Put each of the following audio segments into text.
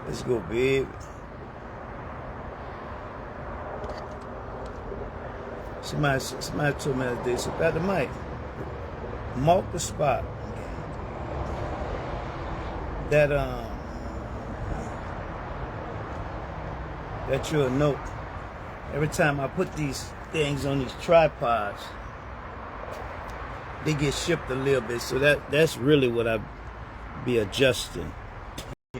Let's go, baby. Somebody told me the other day, so PastarMike, mark the spot that you'll note every time I put these things on these tripods, they get shipped a little bit. So that's really what I be adjusting,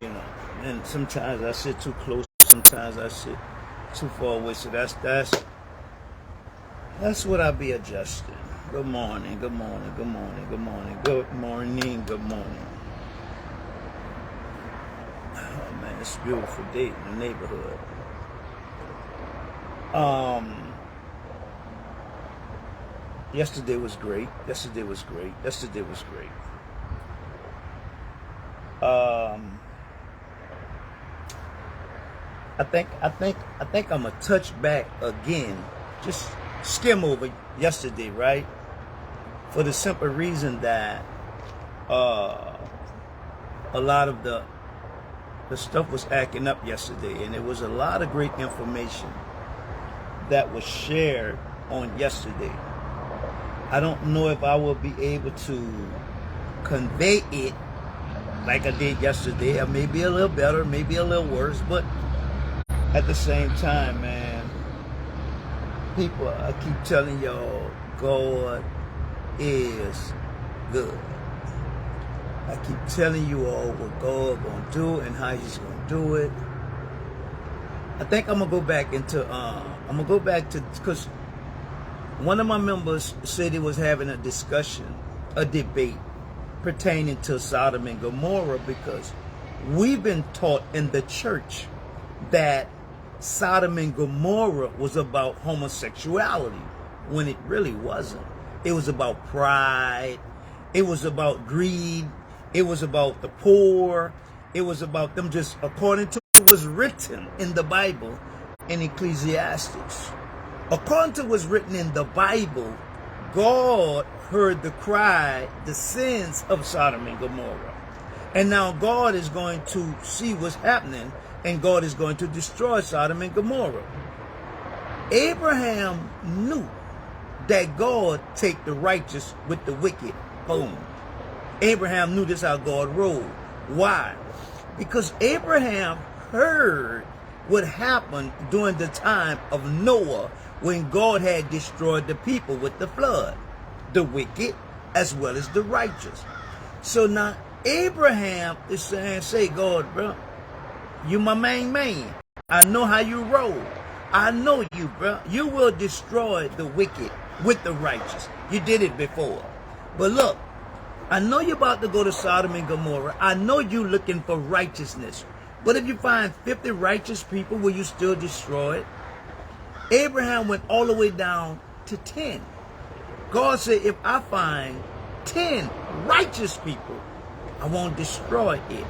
you know. And sometimes I sit too close, sometimes I sit too far away. So that's what I be adjusting. Good morning, good morning, good morning, good morning, good morning, good morning. Oh man, it's a beautiful day in the neighborhood. Yesterday was great. Yesterday was great. Yesterday was great. I think I'm gonna touch back again. Just skim over yesterday, right? For the simple reason that a lot of the stuff was acting up yesterday, and there was a lot of great information that was shared on yesterday. I don't know if I will be able to convey it like I did yesterday, or maybe a little better, maybe a little worse, but at the same time, man, people, I keep telling y'all, God is good. I keep telling you all what God gonna do and how He's gonna do it. I think I'm gonna go back to, because one of my members said he was having a discussion, a debate pertaining to Sodom and Gomorrah, because we've been taught in the church that Sodom and Gomorrah was about homosexuality, when it really wasn't. It was about pride. It was about greed. It was about the poor. It was about them just according to what was written in the Bible in Ecclesiastes. According to what's written in the Bible, God heard the cry, the sins of Sodom and Gomorrah. And now God is going to see what's happening, and God is going to destroy Sodom and Gomorrah. Abraham knew that God take the righteous with the wicked. Boom. Abraham knew this how God rolled. Why? Because Abraham heard what happened during the time of Noah, when God had destroyed the people with the flood, the wicked as well as the righteous. So now Abraham is saying, say, God, bro, you my main man. I know how you roll. I know you, bro. You will destroy the wicked with the righteous. You did it before. But look, I know you're about to go to Sodom and Gomorrah. I know you're looking for righteousness. But if you find 50 righteous people, will you still destroy it? Abraham went all the way down to 10. God said, if I find 10 righteous people, I won't destroy it.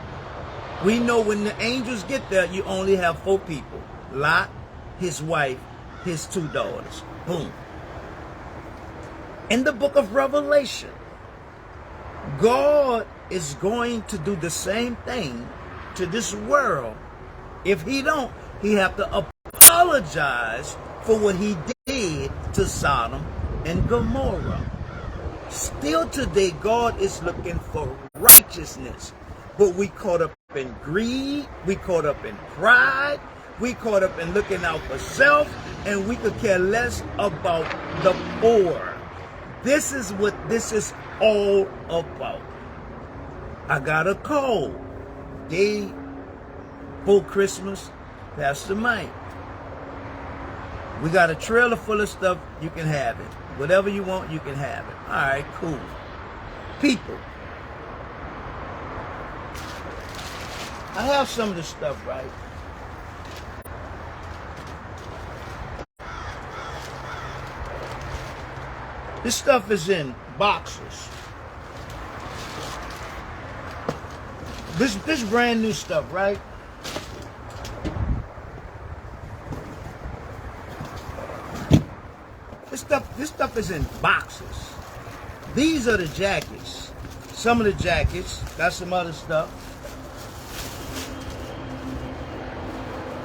We know when the angels get there, you only have 4 people. Lot, his wife, his 2 daughters. Boom. In the book of Revelation, God is going to do the same thing to this world. If he don't, he have to apologize for what he did to Sodom and Gomorrah. Still today, God is looking for righteousness. But we caught up in greed, we caught up in pride, we caught up in looking out for self, and we could care less about the poor. This is what this is all about. I got a call day before Christmas, PastarMike. We got a trailer full of stuff, you can have it. Whatever you want, you can have it. All right, cool. People, I have some of the stuff, right? This stuff is in boxes. This brand new stuff, right? This stuff is in boxes. These are the jackets. some of the jackets. Got some other stuff.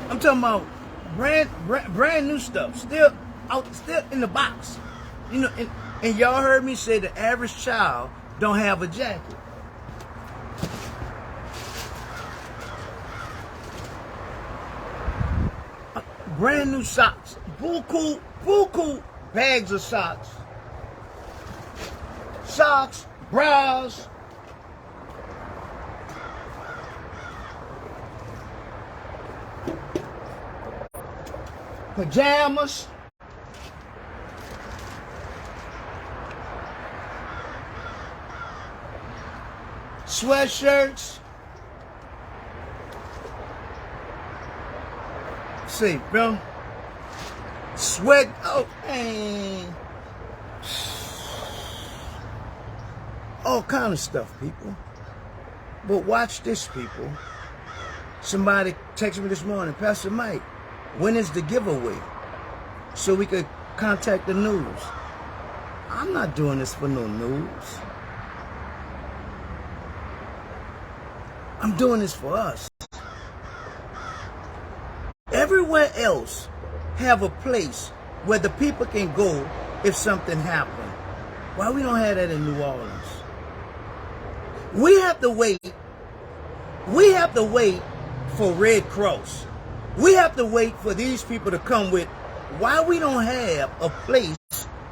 I'm talking about brand new stuff. Still in the box. You know, and y'all heard me say the average child don't have a jacket. Brand new socks. Buku bags of socks. Socks, bras. Pajamas. Sweatshirts. See, bro. Sweat. Oh, man. All kind of stuff, people. But watch this, people. Somebody texted me this morning, Pastor Mike, when is the giveaway? So we could contact the news. I'm not doing this for no news. I'm doing this for us. Everywhere else have a place where the people can go if something happened. Why we don't have that in New Orleans? We have to wait. We have to wait for Red Cross. We have to wait for these people to come with. Why we don't have a place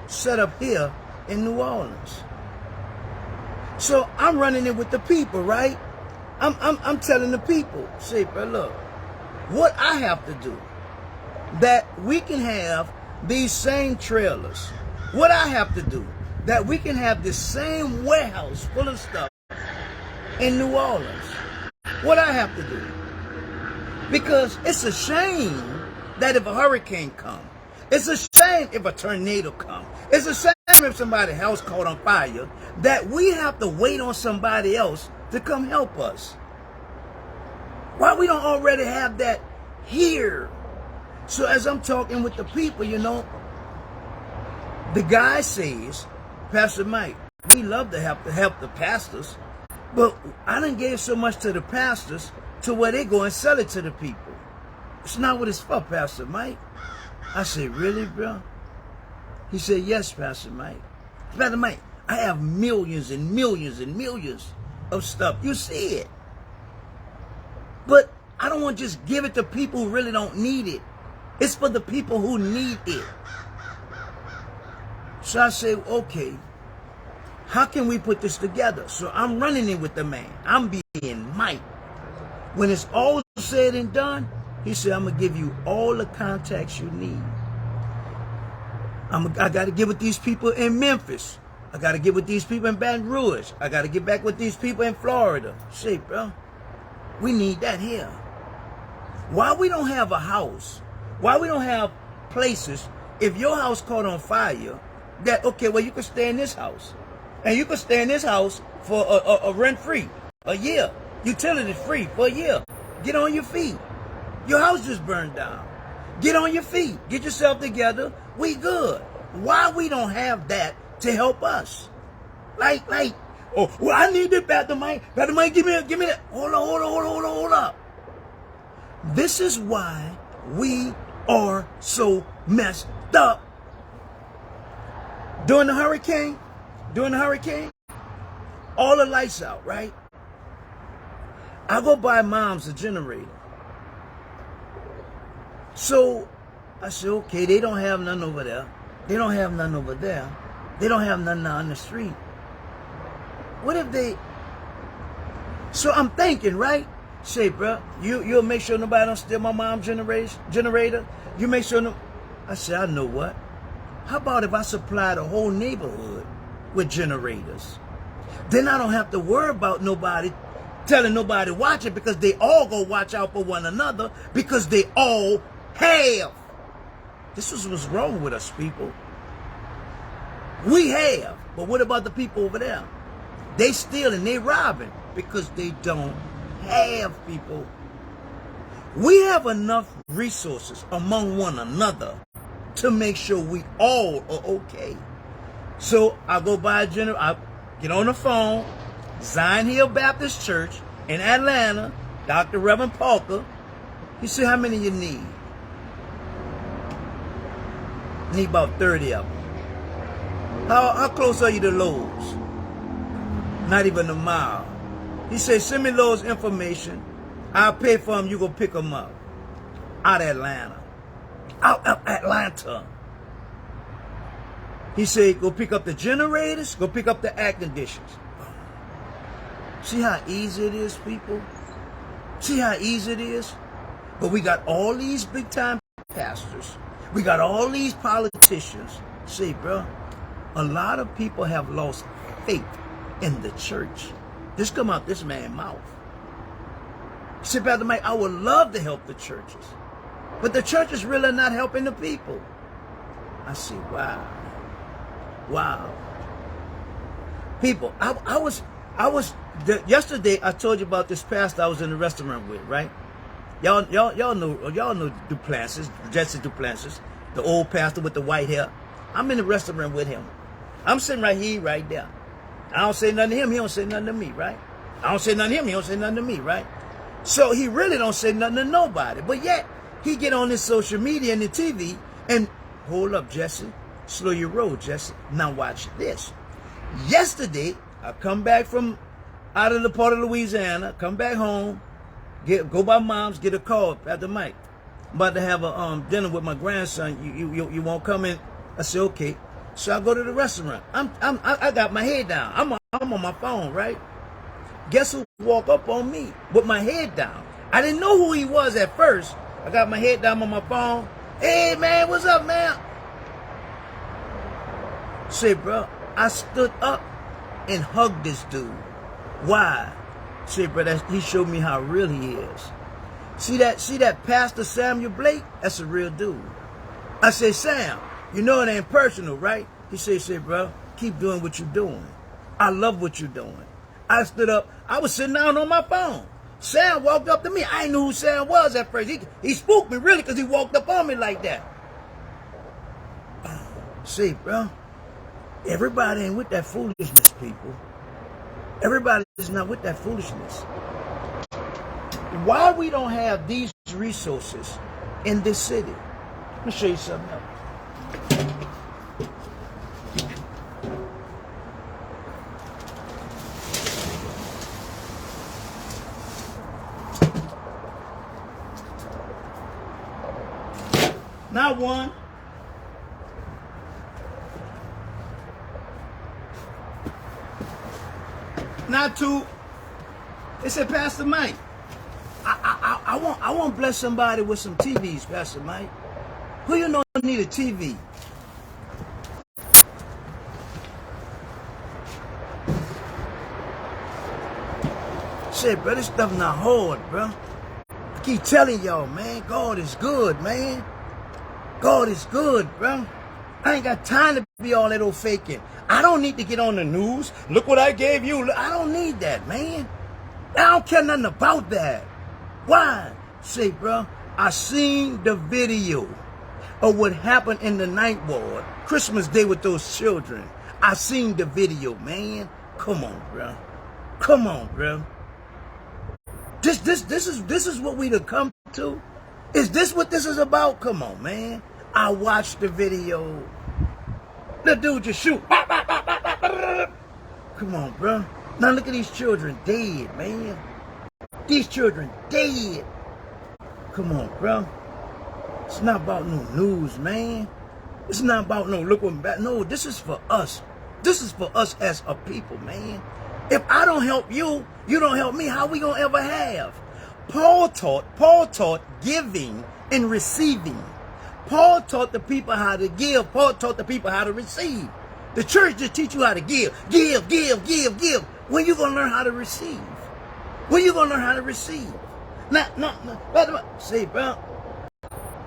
set up here in New Orleans? So I'm running it with the people, right? I'm telling the people, say, bro, look, what I have to do, that we can have these same trailers. What I have to do, that we can have this same warehouse full of stuff in New Orleans. What I have to do. Because it's a shame that if a hurricane comes, it's a shame if a tornado comes, it's a shame if somebody's house caught on fire, that we have to wait on somebody else to come help us. Why we don't already have that here? So as I'm talking with the people, you know, the guy says, Pastor Mike, we love to help the pastors, but I done gave so much to the pastors to where they go and sell it to the people. It's not what it's for, Pastor Mike. I said, really, bro? He said, yes, Pastor Mike. Pastor Mike, I have millions and millions and millions of stuff. You see it. But I don't want to just give it to people who really don't need it. It's for the people who need it. So I said, okay, how can we put this together? So I'm running it with the man. I'm being Mike. When it's all said and done, he said, I'm going to give you all the contacts you need. I got to get with these people in Memphis. I got to get with these people in Baton Rouge. I got to get back with these people in Florida. Say, bro, we need that here. Why we don't have a house? Why we don't have places, if your house caught on fire, that, okay, well, you can stay in this house. And you can stay in this house for a rent-free, a year. Utility-free for a year. Get on your feet. Your house just burned down. Get on your feet. Get yourself together. We good. Why we don't have that to help us? Like, oh, well, I need this, Pastor Mike. Pastor Mike, give me that. Hold up. This is why we are so messed up. During the hurricane, all the lights out, right? I go buy Mom's a generator. So I said, okay, they don't have none over there. They don't have none over there. They don't have none on the street. What if they... So I'm thinking, right? Say, bro, you'll make sure nobody don't steal my mom's generator. You make sure no... I said, I know what. How about if I supply the whole neighborhood with generators? Then I don't have to worry about nobody telling nobody to watch it, because they all go watch out for one another, because they all have. This is what's wrong with us, people. We have, but what about the people over there? They stealing, they robbing, because they don't have, people. We have enough resources among one another to make sure we all are okay. So I go buy a generator, I get on the phone, Zion Hill Baptist Church in Atlanta, Dr. Reverend Parker. He said, how many you need? Need about 30 of them. How close are you to Lowe's? Not even a mile. He said, send me Lowe's information. I'll pay for them. You go pick them up. Out of Atlanta. Out of Atlanta. He said, go pick up the generators. Go pick up the air conditioners. See how easy it is, people? See how easy it is? But we got all these big-time pastors. We got all these politicians. See, bro, a lot of people have lost faith in the church. This come out this man's mouth. He said, PastarMike, I would love to help the churches. But the church is really not helping the people. I see, wow. Wow. People, yesterday I told you about this pastor I was in the restaurant with, right? Y'all know Duplantis, Jesse Duplantis, the old pastor with the white hair. I'm in the restaurant with him. I'm sitting right here, right there. I don't say nothing to him, he don't say nothing to me, right? I don't say nothing to him, he don't say nothing to me, right? So he really don't say nothing to nobody. But yet, he get on his social media and the TV and, hold up, Jesse. Slow your roll, Jesse. Now watch this. Yesterday, I come back from out of the part of Louisiana, come back home, go by mom's, get a call, PastarMike. I'm about to have a dinner with my grandson. You won't come in? I said, okay. So I go to the restaurant. I got my head down. I'm on my phone, right? Guess who walked up on me with my head down? I didn't know who he was at first. I got my head down on my phone. Hey, man, what's up, man? Say, bro, I stood up and hugged this dude. Why? Say, bro, he showed me how real he is. See that Pastor Samuel Blake? That's a real dude. I say, Sam, you know it ain't personal, right? He say, bro, keep doing what you're doing. I love what you're doing. I stood up. I was sitting down on my phone. Sam walked up to me. I didn't know who Sam was at first. He spooked me, really, because he walked up on me like that. See, bro, everybody ain't with that foolishness, people. Everybody is not with that foolishness. Why we don't have these resources in this city? Let me show you something else. Not one. Not two. They said, PastarMike, I want to bless somebody with some TVs, PastarMike. Who you know need a TV? Say, bro, this stuff not hard, bro. I keep telling y'all, man, God is good, man. God is good, bro. I ain't got time to be all that old faking. I don't need to get on the news. Look what I gave you. I don't need that, man. I don't care nothing about that. Why? Say, bro, I seen the video of what happened in the Ninth Ward, Christmas Day with those children. I seen the video, man. Come on, bro. Come on, bro. This is what we done come to. Is this what this is about? Come on, man. I watched the video. The dude just shoot. Come on, bro. Now look at these children dead, man. These children dead. Come on, bro. It's not about no news, man. It's not about no look what bad. No, this is for us. This is for us as a people, man. If I don't help you, you don't help me. How we gonna ever have? Paul taught giving and receiving. Paul taught the people how to give. Paul taught the people how to receive. The church just teach you how to give. Give, give, give, give. When you gonna learn how to receive? When you gonna learn how to receive? No. Say, bro,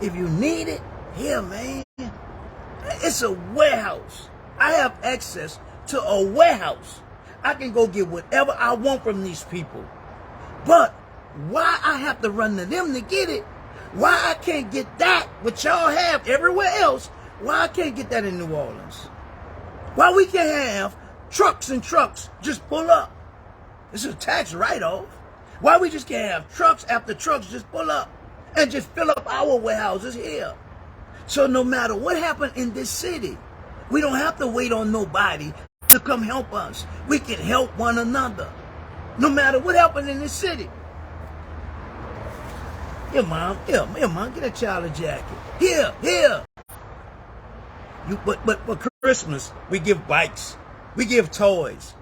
if you need it, here, man. It's a warehouse. I have access to a warehouse. I can go get whatever I want from these people. But why I have to run to them to get it? Why I can't get that, what y'all have everywhere else? Why I can't get that in New Orleans? Why we can't have trucks and trucks just pull up? This is a tax write-off. Why we just can't have trucks after trucks just pull up and just fill up our warehouses here? So no matter what happened in this city, we don't have to wait on nobody to come help us. We can help one another. No matter what happened in this city. Here, mom, get a child a jacket. Here. But for Christmas, we give bikes. We give toys.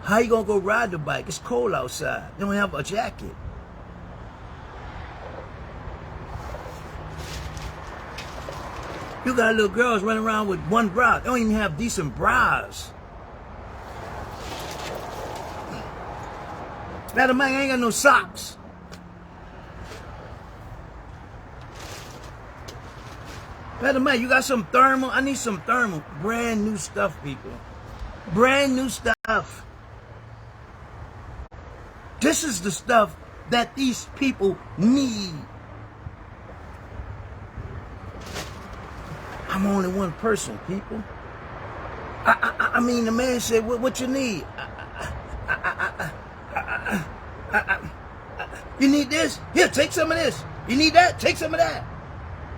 How you gonna go ride the bike? It's cold outside. You don't have a jacket. You got little girls running around with one bra. They don't even have decent bras. PastarMike ain't got no socks. PastarMike, you got some thermal? I need some thermal. Brand new stuff, people. Brand new stuff. This is the stuff that these people need. I'm only one person, people. I mean, the man said, what you need? You need this? Here, take some of this. You need that? Take some of that.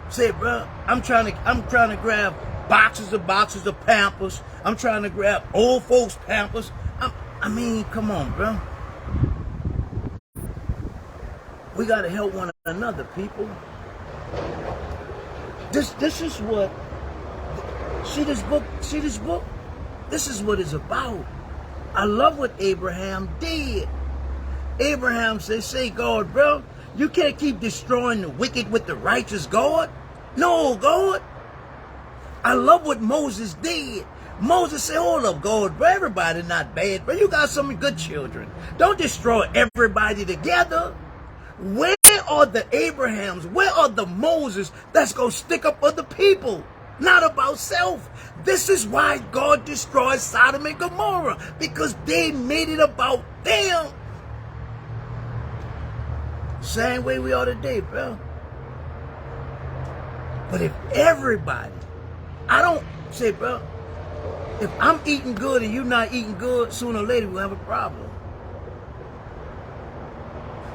Say, bro, I'm trying to grab boxes of Pampers. I'm trying to grab old folks' Pampers. I mean, come on, bro. We gotta help one another, people. This is what. See this book? This is what it's about. I love what Abraham did. Abraham said, say, God, bro, you can't keep destroying the wicked with the righteous, God. No, God. I love what Moses did. Moses said, hold up, God, bro, everybody not bad, bro. You got some good children. Don't destroy everybody together. Where are the Abrahams? Where are the Moses that's going to stick up for the people? Not about self. This is why God destroyed Sodom and Gomorrah. Because they made it about them. Same way we are today, bro. But if everybody, I don't say, bro, if I'm eating good and you're not eating good, sooner or later we'll have a problem.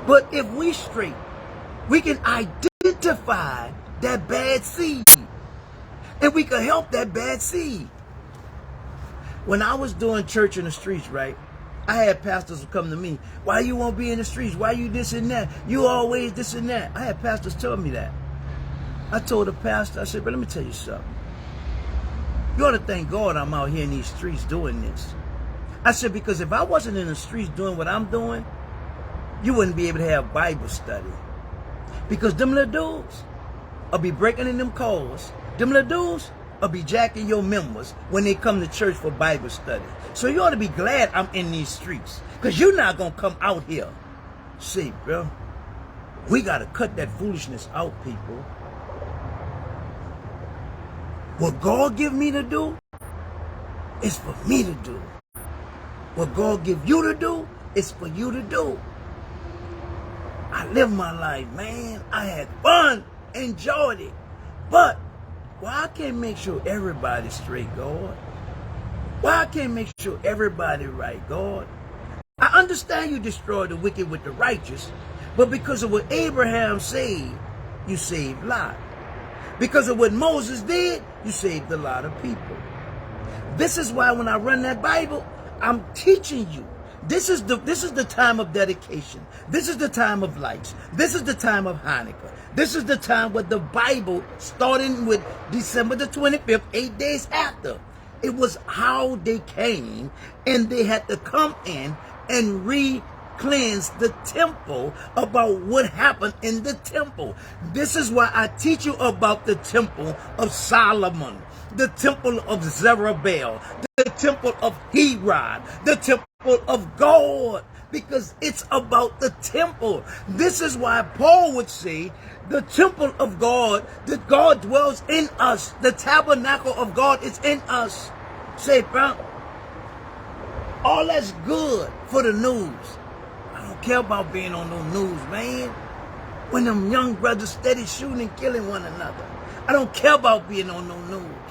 But if we straight, we can identify that bad seed. And we can help that bad seed. When I was doing church in the streets, right, I had pastors who come to me. Why you won't be in the streets? Why you this and that? You always this and that. I had pastors tell me that. I told the pastor, I said, but let me tell you something. You ought to thank God I'm out here in these streets doing this. I said, because if I wasn't in the streets doing what I'm doing, you wouldn't be able to have Bible study. Because them little dudes will be breaking in them cars. Them little dudes will be jacking your members when they come to church for Bible study. So you ought to be glad I'm in these streets. Because you're not going to come out here. See, bro, we got to cut that foolishness out, people. What God give me to do is for me to do. What God give you to do is for you to do. I lived my life, man. I had fun, enjoyed it. But why I can't make sure everybody's straight, God? Why I can't make sure everybody right, God? I understand you destroyed the wicked with the righteous, but because of what Abraham saved, you saved Lot. Because of what Moses did, you saved a lot of people. This is why when I run that Bible, I'm teaching you. This is the time of dedication. This is the time of lights. This is the time of Hanukkah. This is the time with the Bible starting with December the 25th, 8 days after. It was how they came, and they had to come in and cleanse the temple about what happened in the temple. This is why I teach you about the temple of Solomon, the temple of Zerubbabel, the temple of Herod, the temple of God, because it's about the temple. This is why Paul would say the temple of God, that God dwells in us. The tabernacle of God is in us. Say, bro, all that's good for the news. I don't care about being on no news, man. When them young brothers steady shooting and killing one another. I don't care about being on no news.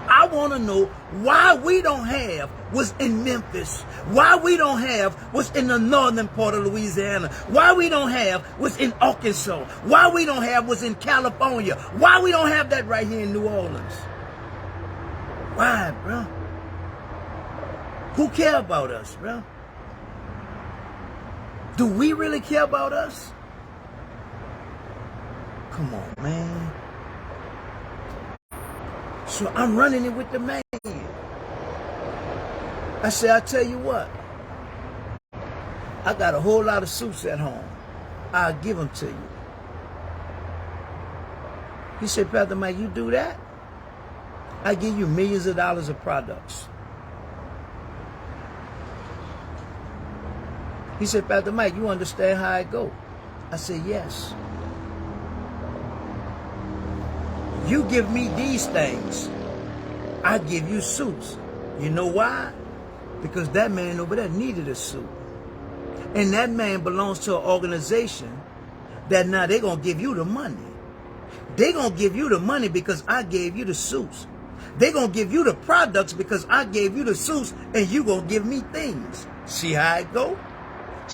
I want to know why we don't have what's in Memphis, why we don't have what's in the northern part of Louisiana, why we don't have what's in Arkansas, why we don't have what's in California, why we don't have that right here in New Orleans. Why, bro? Who care about us, bro? Do we really care about us? Come on, man. So I'm running it with the man. I said, I tell you what, I got a whole lot of suits at home. I'll give them to you. He said, Pastor Mike, you do that? I give you millions of dollars of products. He said, Pastor Mike, you understand how I go? I said, yes. You give me these things, I give you suits. You know why? Because that man over there needed a suit. And that man belongs to an organization that now they're going to give you the money. They're going to give you the money because I gave you the suits. They're going to give you the products because I gave you the suits, and you going to give me things. See how it go?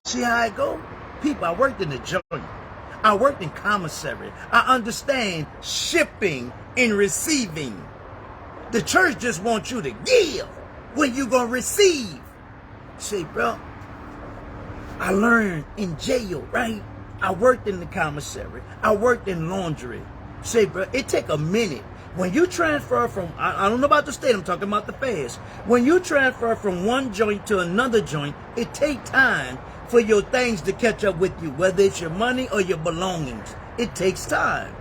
See how it go? People, I worked in the joint. I worked in commissary. I understand shipping and receiving. The church just wants you to give when you going to receive. Say, bro, I learned in jail, right? I worked in the commissary. I worked in laundry. Say, bro, it take a minute. When you transfer from, I don't know about the state, I'm talking about the fast. When you transfer from one joint to another joint, it take time for your things to catch up with you, whether it's your money or your belongings. It takes time.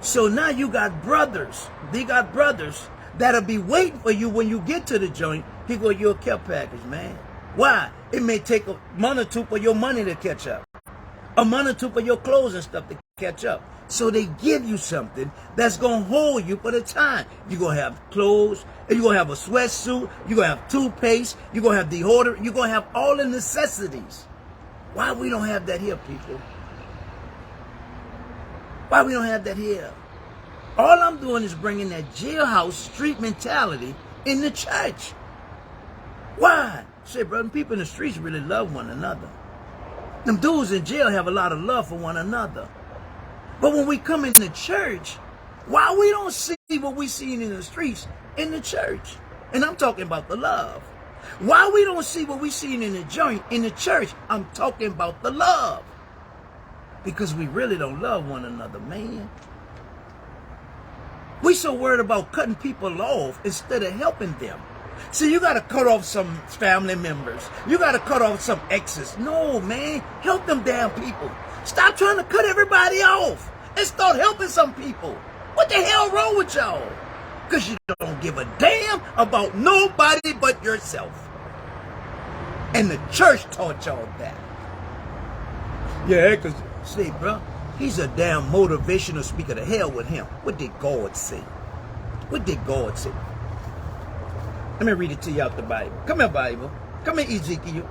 So now you got brothers. They got brothers that'll be waiting for you when you get to the joint. He go, you're a care package, man. Why? It may take a month or two for your money to catch up. A month or two for your clothes and stuff to catch up. So they give you something that's going to hold you for the time. You're going to have clothes, you're going to have a sweatsuit, you're going to have toothpaste, you're going to have deodorant, you're going to have all the necessities. Why we don't have that here, people? Why we don't have that here? All I'm doing is bringing that jailhouse street mentality in the church. Why? Say, brother, people in the streets really love one another. Them dudes in jail have a lot of love for one another. But when we come in the church, why we don't see what we see in the streets in the church? And I'm talking about the love. Why we don't see what we see in the joint in the church? I'm talking about the love. Because we really don't love one another, man. We so worried about cutting people off instead of helping them. See, you got to cut off some family members. You got to cut off some exes. No, man. Help them damn people. Stop trying to cut everybody off and start helping some people. What the hell wrong with y'all? Because you don't give a damn about nobody but yourself. And the church taught y'all that. Yeah, because, see, bro, he's a damn motivational speaker. To hell with him. What did God say? What did God say? Let me read it to you out the Bible. Come here, Bible. Come here, Ezekiel.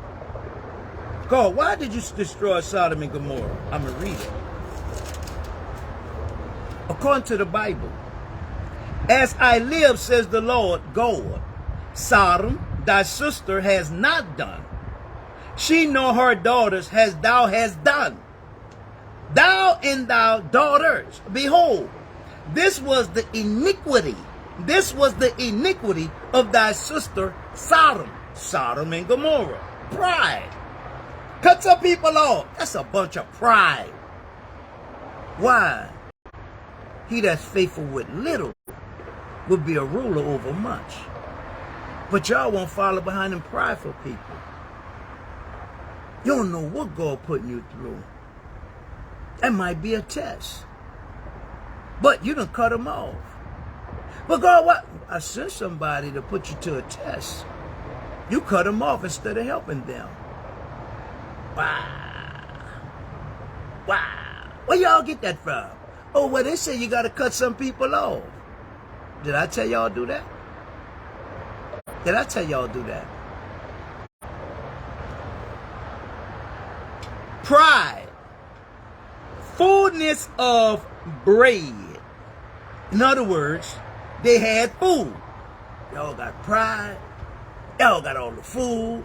God, why did you destroy Sodom and Gomorrah? I'm going to read it. According to the Bible, as I live, says the Lord God, Sodom, thy sister, has not done. She nor her daughters thou hast done. Thou and thy daughters, behold, this was the iniquity. This was the iniquity of thy sister Sodom. Sodom and Gomorrah. Pride. Cut some people off. That's a bunch of pride. Why? He that's faithful with little will be a ruler over much. But y'all won't follow behind them prideful people. You don't know what God putting you through. That might be a test. But you done cut them off. But God, what? I sent somebody to put you to a test. You cut them off instead of helping them. Wow. Wow. Where y'all get that from? Oh, well, they say you got to cut some people off. Did I tell y'all do that? Did I tell y'all do that? Pride. Fullness of bread. In other words, they had food. Y'all got pride. Y'all got all the food.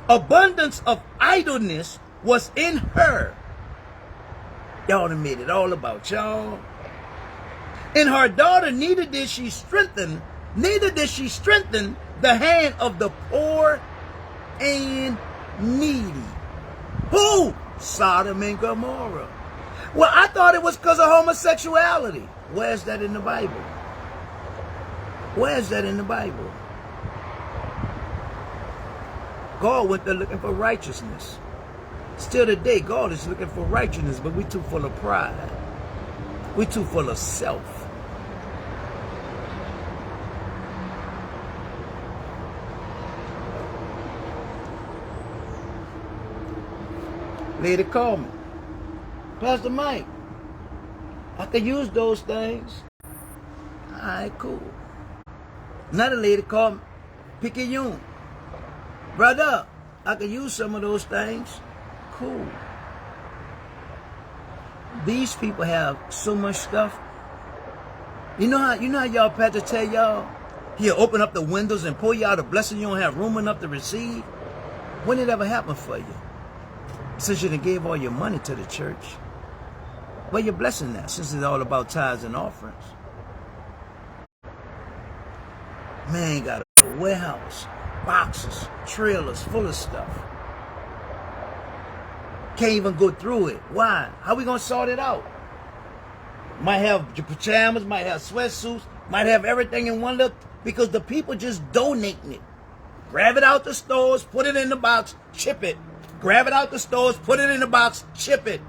Abundance of idleness was in her. Y'all done made it all about y'all. In her daughter, neither did she strengthen the hand of the poor and needy. Who? Sodom and Gomorrah. Well, I thought it was because of homosexuality. Where's that in the Bible? Where's that in the Bible? God went there looking for righteousness. Still today, God is looking for righteousness, but we're too full of pride. We're too full of self. Lady called me. Pastor Mike, I could use those things. All right, cool. Another lady called me. Picayune. Brother, I could use some of those things. Cool. These people have so much stuff. You know how y'all pastor tell y'all, he'll open up the windows and pour you out a blessing you don't have room enough to receive? When did it ever happen for you? Since you done gave all your money to the church. Where your blessing at? Since it's all about tithes and offerings. Man got a warehouse, boxes, trailers full of stuff. Can't even go through it. Why? How we gonna sort it out? Might have your pajamas, might have sweatsuits, might have everything in one look, because the people just donating it. Grab it out the stores, put it in the box, chip it. Grab it out the stores, put it in the box, chip it.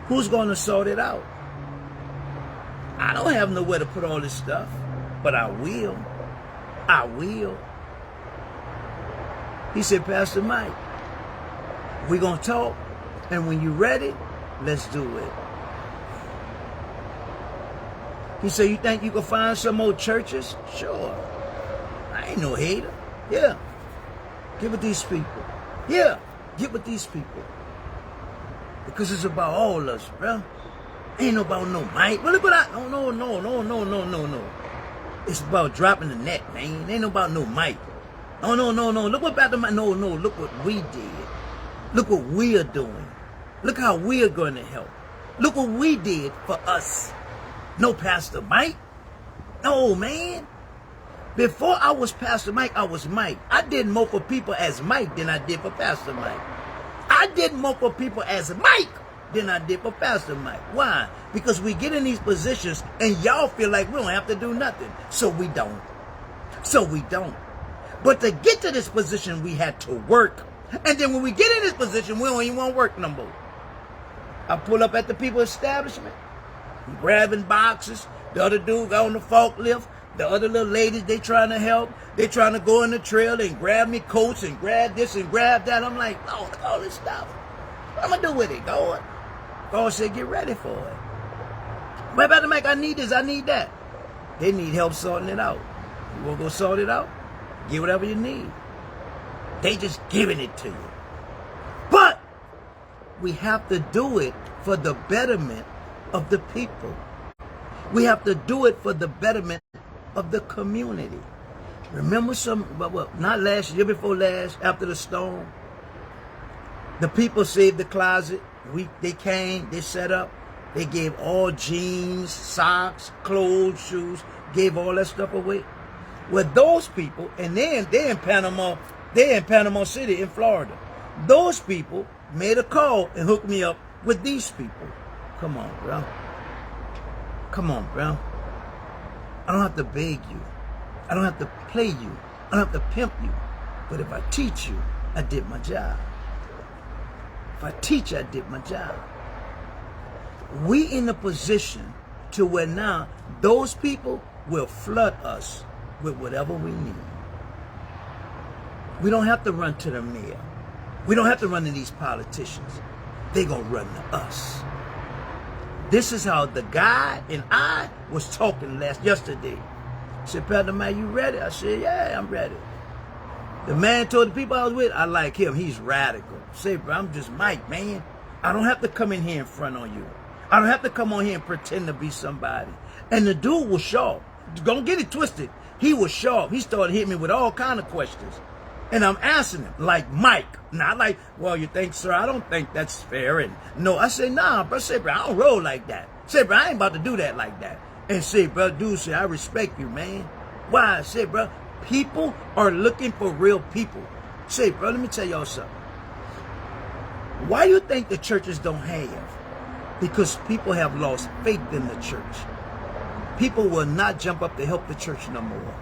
Who's going to sort it out? I don't have nowhere to put all this stuff, but I will. I will. He said, Pastor Mike, we're going to talk, and when you're ready, let's do it. He said, you think you can find some more churches? Sure. I ain't no hater. Yeah. Give it these people. Yeah. Get with these people. Because it's about all of us, bro. Ain't about no Mike. Well, look what I... No. It's about dropping the net, man. Ain't about no Mike. No. Look what about the Mike. No. Look what we did. Look what we're doing. Look how we're going to help. Look what we did for us. No Pastor Mike. No, man. Before I was Pastor Mike, I was Mike. I did more for people as Mike than I did for Pastor Mike. I did more for people as Mike than I did for Pastor Mike. Why? Because we get in these positions and y'all feel like we don't have to do nothing. So we don't. But to get to this position, we had to work. And then when we get in this position, we don't even want to work no more. I pull up at the people's establishment, grabbing boxes. The other dude got on the forklift. The other little ladies, they trying to help. They trying to go in the trail and grab me coats and grab this and grab that. I'm like, oh, look at all this stuff. What am I going to do with it, God? God said, get ready for it. What about to make, I need this, I need that. They need help sorting it out. You want to go sort it out? Get whatever you need. They just giving it to you. But we have to do it for the betterment of the people. We have to do it for the betterment of the community. Remember not last year, before last, after the storm, the people saved the closet. They came, they set up, they gave all jeans, socks, clothes, shoes, gave all that stuff away. Well, those people, and they're in Panama City in Florida. Those people made a call and hooked me up with these people. Come on, bro. I don't have to beg you. I don't have to play you. I don't have to pimp you. But if I teach you, I did my job. If I teach you, I did my job. We in a position to where now those people will flood us with whatever we need. We don't have to run to the mayor. We don't have to run to these politicians. They gonna run to us. This is how the guy and I was talking yesterday. He said, Pastor Mike, you ready? I said, yeah, I'm ready. The man told the people I was with, I like him. He's radical. I said, bro, I'm just Mike, man. I don't have to come in here in front on you. I don't have to come on here and pretend to be somebody. And the dude was sharp. don't get it twisted. He was sharp. He started hitting me with all kind of questions. And I'm answering him like Mike. Not like, well, you think, sir, I don't think that's fair. And no, I said, nah, bro. I said, bro, I don't roll like that. I said, bro, I ain't about to do that like that. And say, bro, dude, say, I respect you, man. Why? I said, bro, people are looking for real people. Say, bro, let me tell y'all something. Why do you think the churches don't have? Because people have lost faith in the church. People will not jump up to help the church no more.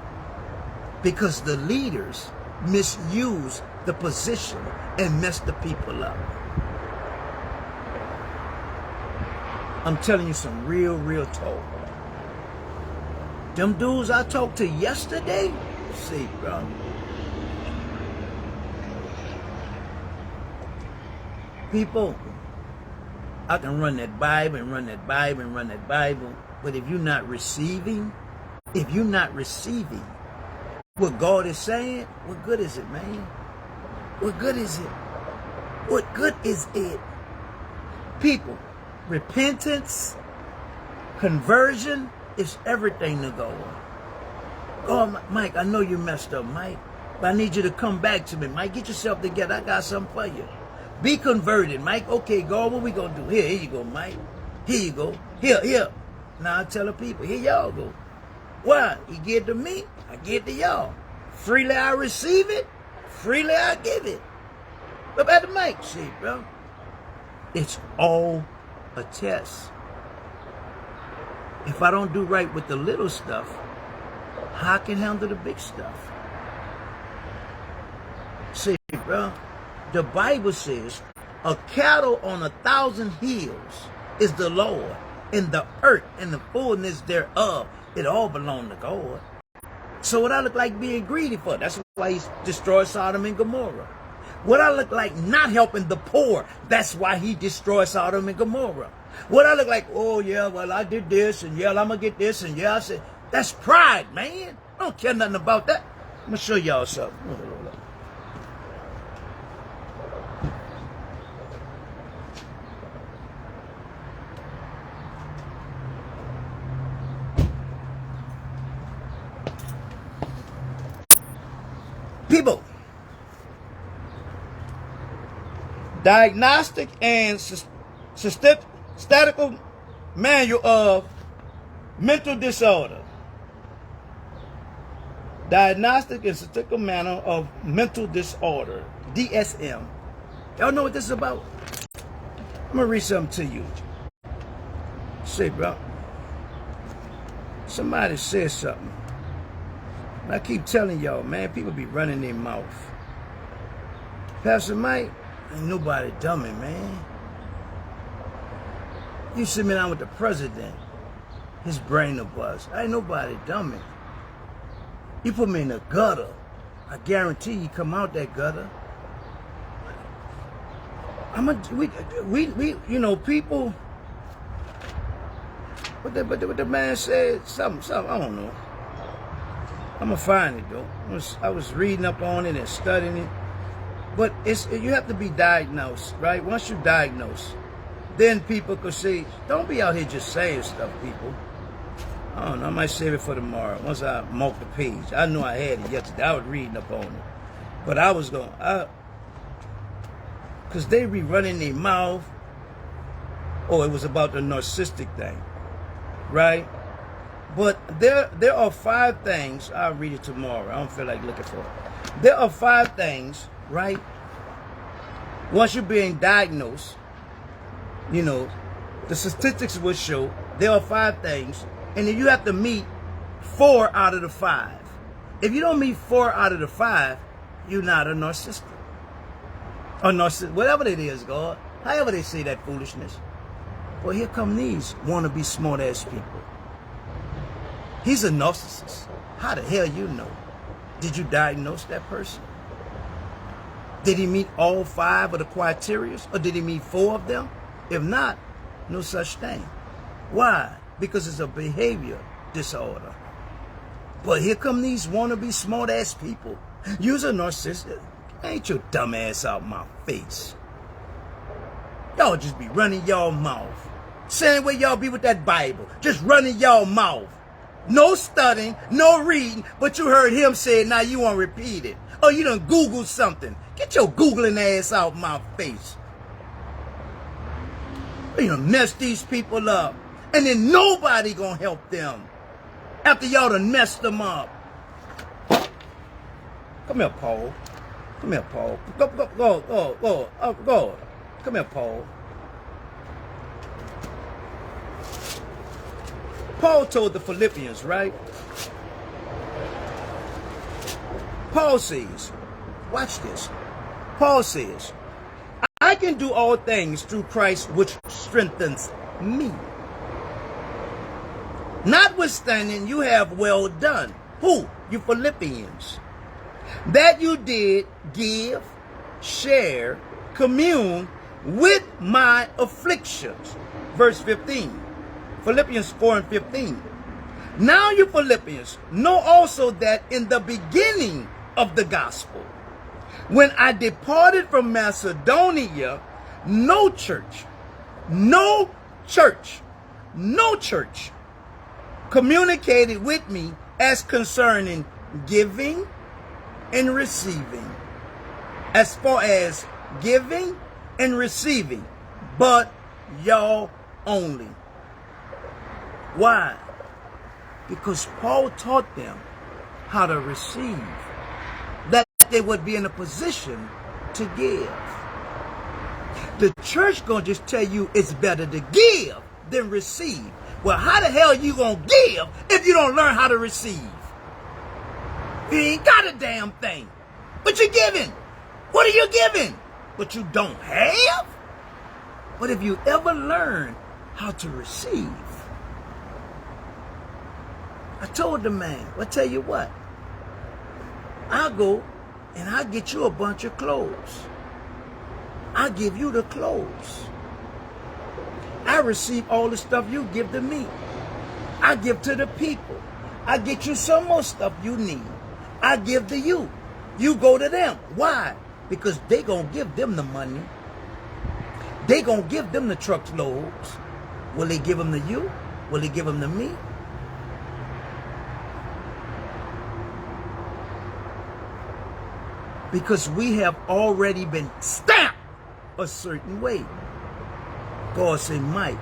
Because the leaders misuse the position and mess the people up. I'm telling you some real talk. Them dudes I talked to yesterday, see, bro. People, I can run that Bible and run that Bible and run that Bible, but if you're not receiving what God is saying, what good is it, man? What good is it? What good is it? People, repentance, conversion is everything to go on. Oh, Mike, I know you messed up, Mike, but I need you to come back to me. Mike, get yourself together. I got something for you. Be converted, Mike. Okay, God, what we going to do? Here you go, Mike. Here you go. Here. Now I tell the people, here y'all go. Why? He give to me, I give to y'all. Freely I receive it, freely I give it. Look at the mic, see, bro. It's all a test. If I don't do right with the little stuff, how can I handle the big stuff? See, bro, the Bible says, a cattle on 1,000 hills is the Lord, and the earth and the fullness thereof, it all belong to God. So what I look like being greedy for? That's why he destroyed Sodom and Gomorrah. What I look like not helping the poor? That's why he destroyed Sodom and Gomorrah. What I look like, oh yeah, well I did this, and yeah, I'm gonna get this, and yeah, I said, that's pride, man. I don't care nothing about that. I'm gonna show y'all something. People, diagnostic and statistical manual of mental disorder. Diagnostic and statistical manual of mental disorder, DSM. Y'all know what this is about? I'm gonna read something to you. Say, bro, somebody said something. I keep telling y'all, man, people be running their mouth. Pastor Mike, ain't nobody dummy, man. You sit me down with the president, his brain will bust. Ain't nobody dummy. You put me in the gutter, I guarantee you come out that gutter. We you know, people. What the man said, something, I don't know. I'm gonna find it though. I was reading up on it and studying it, but you have to be diagnosed, right? Once you diagnose, then people could say, don't be out here just saying stuff, people. I don't know. I might save it for tomorrow. Once I mark the page, I knew I had it yesterday. I was reading up on it, but I was going, because they be running their mouth. Oh, it was about the narcissistic thing, right? But there are 5 things. I'll read it tomorrow. I don't feel like looking for it. There are 5 things, right? Once you're being diagnosed, you know, the statistics will show there are 5 things, and then you have to meet 4 out of the 5. If you don't meet 4 out of the 5, you're not a narcissist. Or narcissist, whatever it is, God. However they say that foolishness. Well, here come these wannabe smart-ass people. He's a narcissist. How the hell you know? Did you diagnose that person? Did he meet all 5 of the criteria? Or did he meet 4 of them? If not, no such thing. Why? Because it's a behavior disorder. But here come these wannabe smart-ass people. You're a narcissist. Ain't your dumb ass out my face. Y'all just be running y'all mouth. Same way y'all be with that Bible. Just running y'all mouth. No studying, no reading, but you heard him say it, now you want to repeat it. Or you done Googled something. Get your Googling ass out my face. You done mess these people up. And then nobody gonna help them after y'all done messed them up. Come here, Paul. Come here, Paul. Go. Come here, Paul. Paul told the Philippians, right? Paul says, watch this. Paul says, I can do all things through Christ which strengthens me. Notwithstanding, you have well done. Who? You Philippians. That you did give, share, commune with my afflictions. Verse 15. Philippians 4 and 15. Now you Philippians know also that in the beginning of the gospel, when I departed from Macedonia, no church communicated with me as concerning giving and receiving. As far as giving and receiving, but y'all only. Why? Because Paul taught them how to receive, that they would be in a position to give. The church gonna just tell you it's better to give than receive. Well, how the hell you gonna give if you don't learn how to receive? You ain't got a damn thing, but you're giving. What are you giving? What you don't have? But if you ever learn how to receive, I told the man, well, tell you what, I'll go and I'll get you a bunch of clothes. I'll give you the clothes. I receive all the stuff you give to me. I give to the people. I get you some more stuff you need. I give to you. You go to them. Why? Because they gonna give them the money. They gonna give them the truckloads. Will they give them to you? Will they give them to me? Because we have already been stamped a certain way. God said, Mike,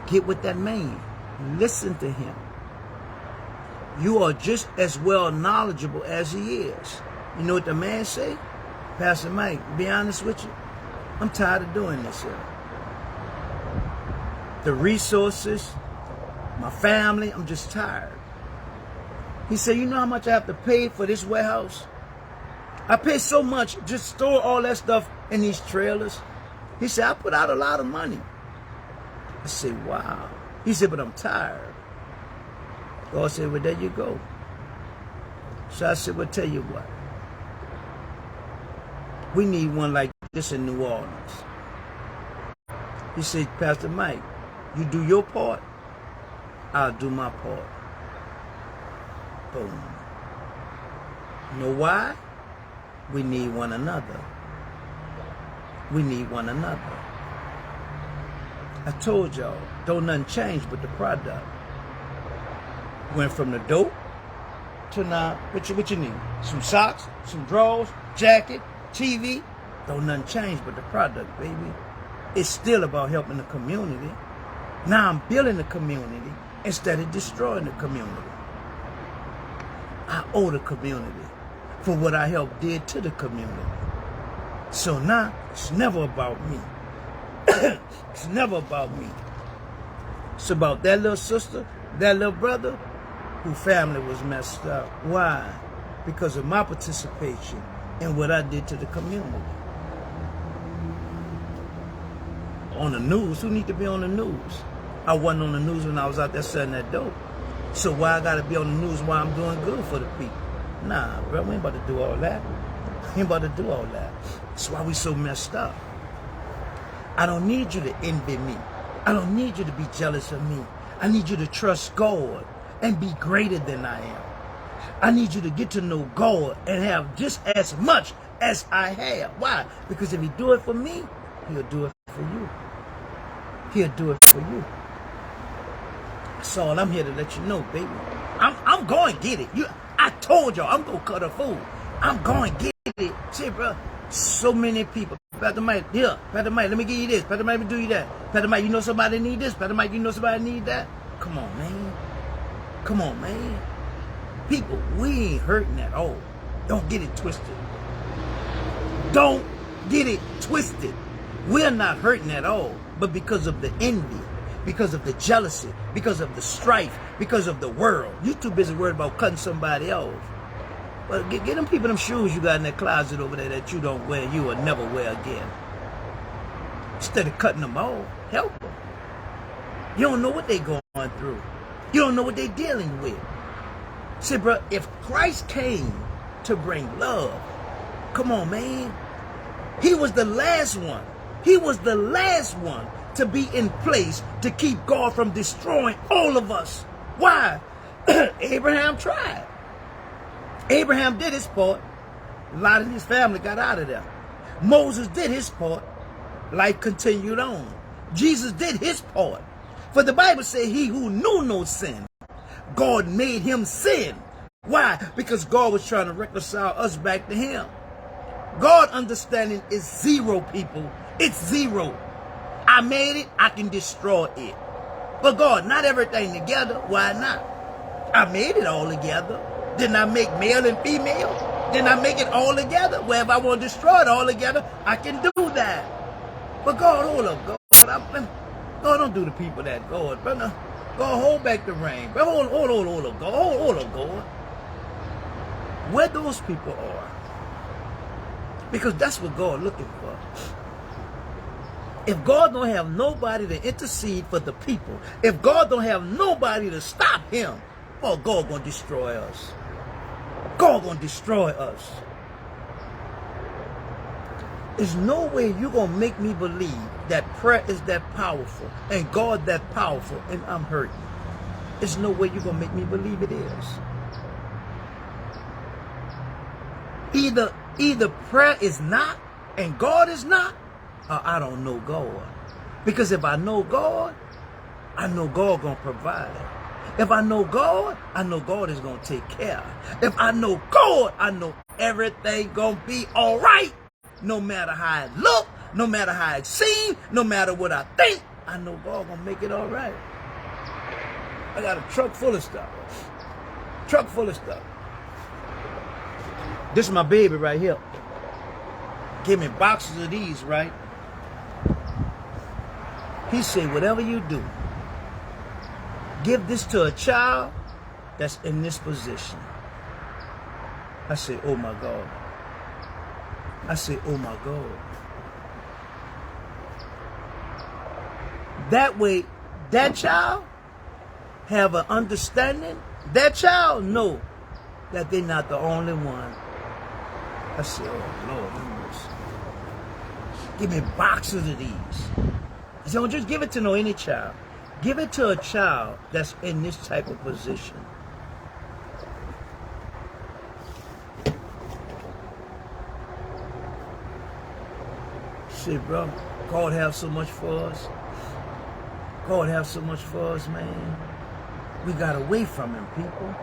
get with that man. Listen to him. You are just as well knowledgeable as he is. You know what the man say? Pastor Mike, to be honest with you, I'm tired of doing this here. The resources, my family, I'm just tired. He said, you know how much I have to pay for this warehouse? I pay so much, just store all that stuff in these trailers. He said, I put out a lot of money. I said, wow. He said, but I'm tired. God said, well, there you go. So I said, well, tell you what. We need one like this in New Orleans. He said, Pastor Mike, you do your part, I'll do my part. Boom. You know why? We need one another. We need one another. I told y'all, don't nothing change but the product. Went from the dope to now, what you need? Some socks, some drawers, jacket, TV. Don't nothing change but the product, baby. It's still about helping the community. Now I'm building the community instead of destroying the community. I owe the community for what I helped did to the community. So now, it's never about me. It's never about me. It's about that little sister, that little brother, whose family was messed up. Why? Because of my participation in what I did to the community. On the news, who need to be on the news? I wasn't on the news when I was out there selling that dope. So why I gotta be on the news while I'm doing good for the people? Nah, bro, we ain't about to do all that. We ain't about to do all that. That's why we so messed up. I don't need you to envy me. I don't need you to be jealous of me. I need you to trust God and be greater than I am. I need you to get to know God and have just as much as I have. Why? Because if he do it for me, he'll do it for you. He'll do it for you. That's all I'm here to let you know, baby. I'm going to get it. I told y'all I'm going to cut a fool. I'm going to get it. See, bro, so many people. PastarMike, here. PastarMike, let me give you this. PastarMike, let me do you that. PastarMike, you know somebody need this. PastarMike, you know somebody need that. Come on, man. Come on, man. People, we ain't hurting at all. Don't get it twisted. Don't get it twisted. We're not hurting at all. But because of the envy, because of the jealousy, because of the strife, because of the world. You too busy worried about cutting somebody off. Well, get them people them shoes you got in that closet over there that you don't wear, you will never wear again. Instead of cutting them off, help them. You don't know what they're going through. You don't know what they're dealing with. See, bro, if Christ came to bring love, come on, man. He was the last one. He was the last one to be in place to keep God from destroying all of us. Why? Abraham tried. Abraham did his part. Lot of his family got out of there. Moses did his part. Life continued on. Jesus did his part. For the Bible says he who knew no sin, God made him sin. Why? Because God was trying to reconcile us back to him. God understanding is zero, people. It's zero. I made it, I can destroy it. But God, not everything together. Why not? I made it all together. Didn't I make male and female? Didn't I make it all together? Well, if I want to destroy it all together, I can do that. But God, hold up, God. God, don't do the people that, God. Brother, God, hold back the rain. Hold up, God. Hold up, God. Where those people are. Because that's what God looking for. If God don't have nobody to intercede for the people, if God don't have nobody to stop him, well, God gonna destroy us. God gonna destroy us. There's no way you're gonna make me believe that prayer is that powerful and God that powerful and I'm hurting. There's no way you're gonna make me believe it is. Either prayer is not and God is not, or I don't know God. Because if I know God, I know God gonna provide. If I know God is gonna take care. If I know God, I know everything gonna be all right. No matter how it look, no matter how it seems, no matter what I think, I know God gonna make it all right. I got a truck full of stuff. Truck full of stuff. This is my baby right here. Give me boxes of these, right? He said, whatever you do, give this to a child that's in this position. I said, oh my God. I said, oh my God. That way, that child have an understanding. That child know that they're not the only one. I said, oh Lord, have mercy. Give me boxes of these. So don't just give it to any child. Give it to a child that's in this type of position. See, bro, God have so much for us. God have so much for us, man. We got away from him, people.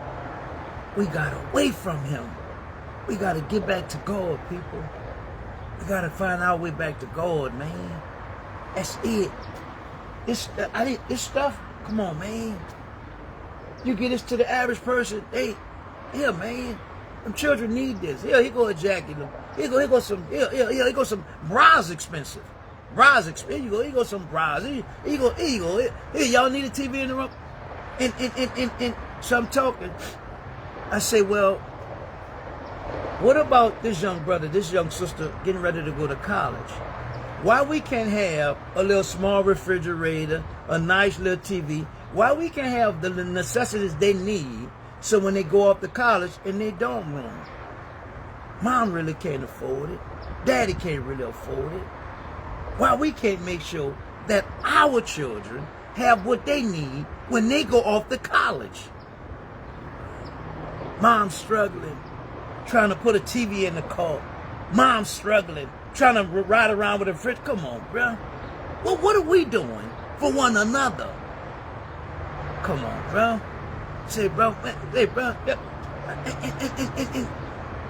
We got away from him. We got to get back to God, people. We got to find our way back to God, man. That's it. This stuff, come on, man. You get this to the average person. Hey, here, man. Them children need this. Here go a jacket. Here go some bras expensive. Bras expensive. Here go some bras. Here y'all need a TV in the room. And so I'm talking. I say, well, what about this young brother, this young sister getting ready to go to college? Why we can't have a little small refrigerator, a nice little TV? Why we can't have the necessities they need so when they go off to college in their dorm room? Mom really can't afford it. Daddy can't really afford it. Why we can't make sure that our children have what they need when they go off to college? Mom's struggling, trying to put a TV in the car. Mom's struggling, trying to ride around with a fridge. Come on, bro. Well, what are we doing for one another? Come on, bro. Say, bro, hey, bro.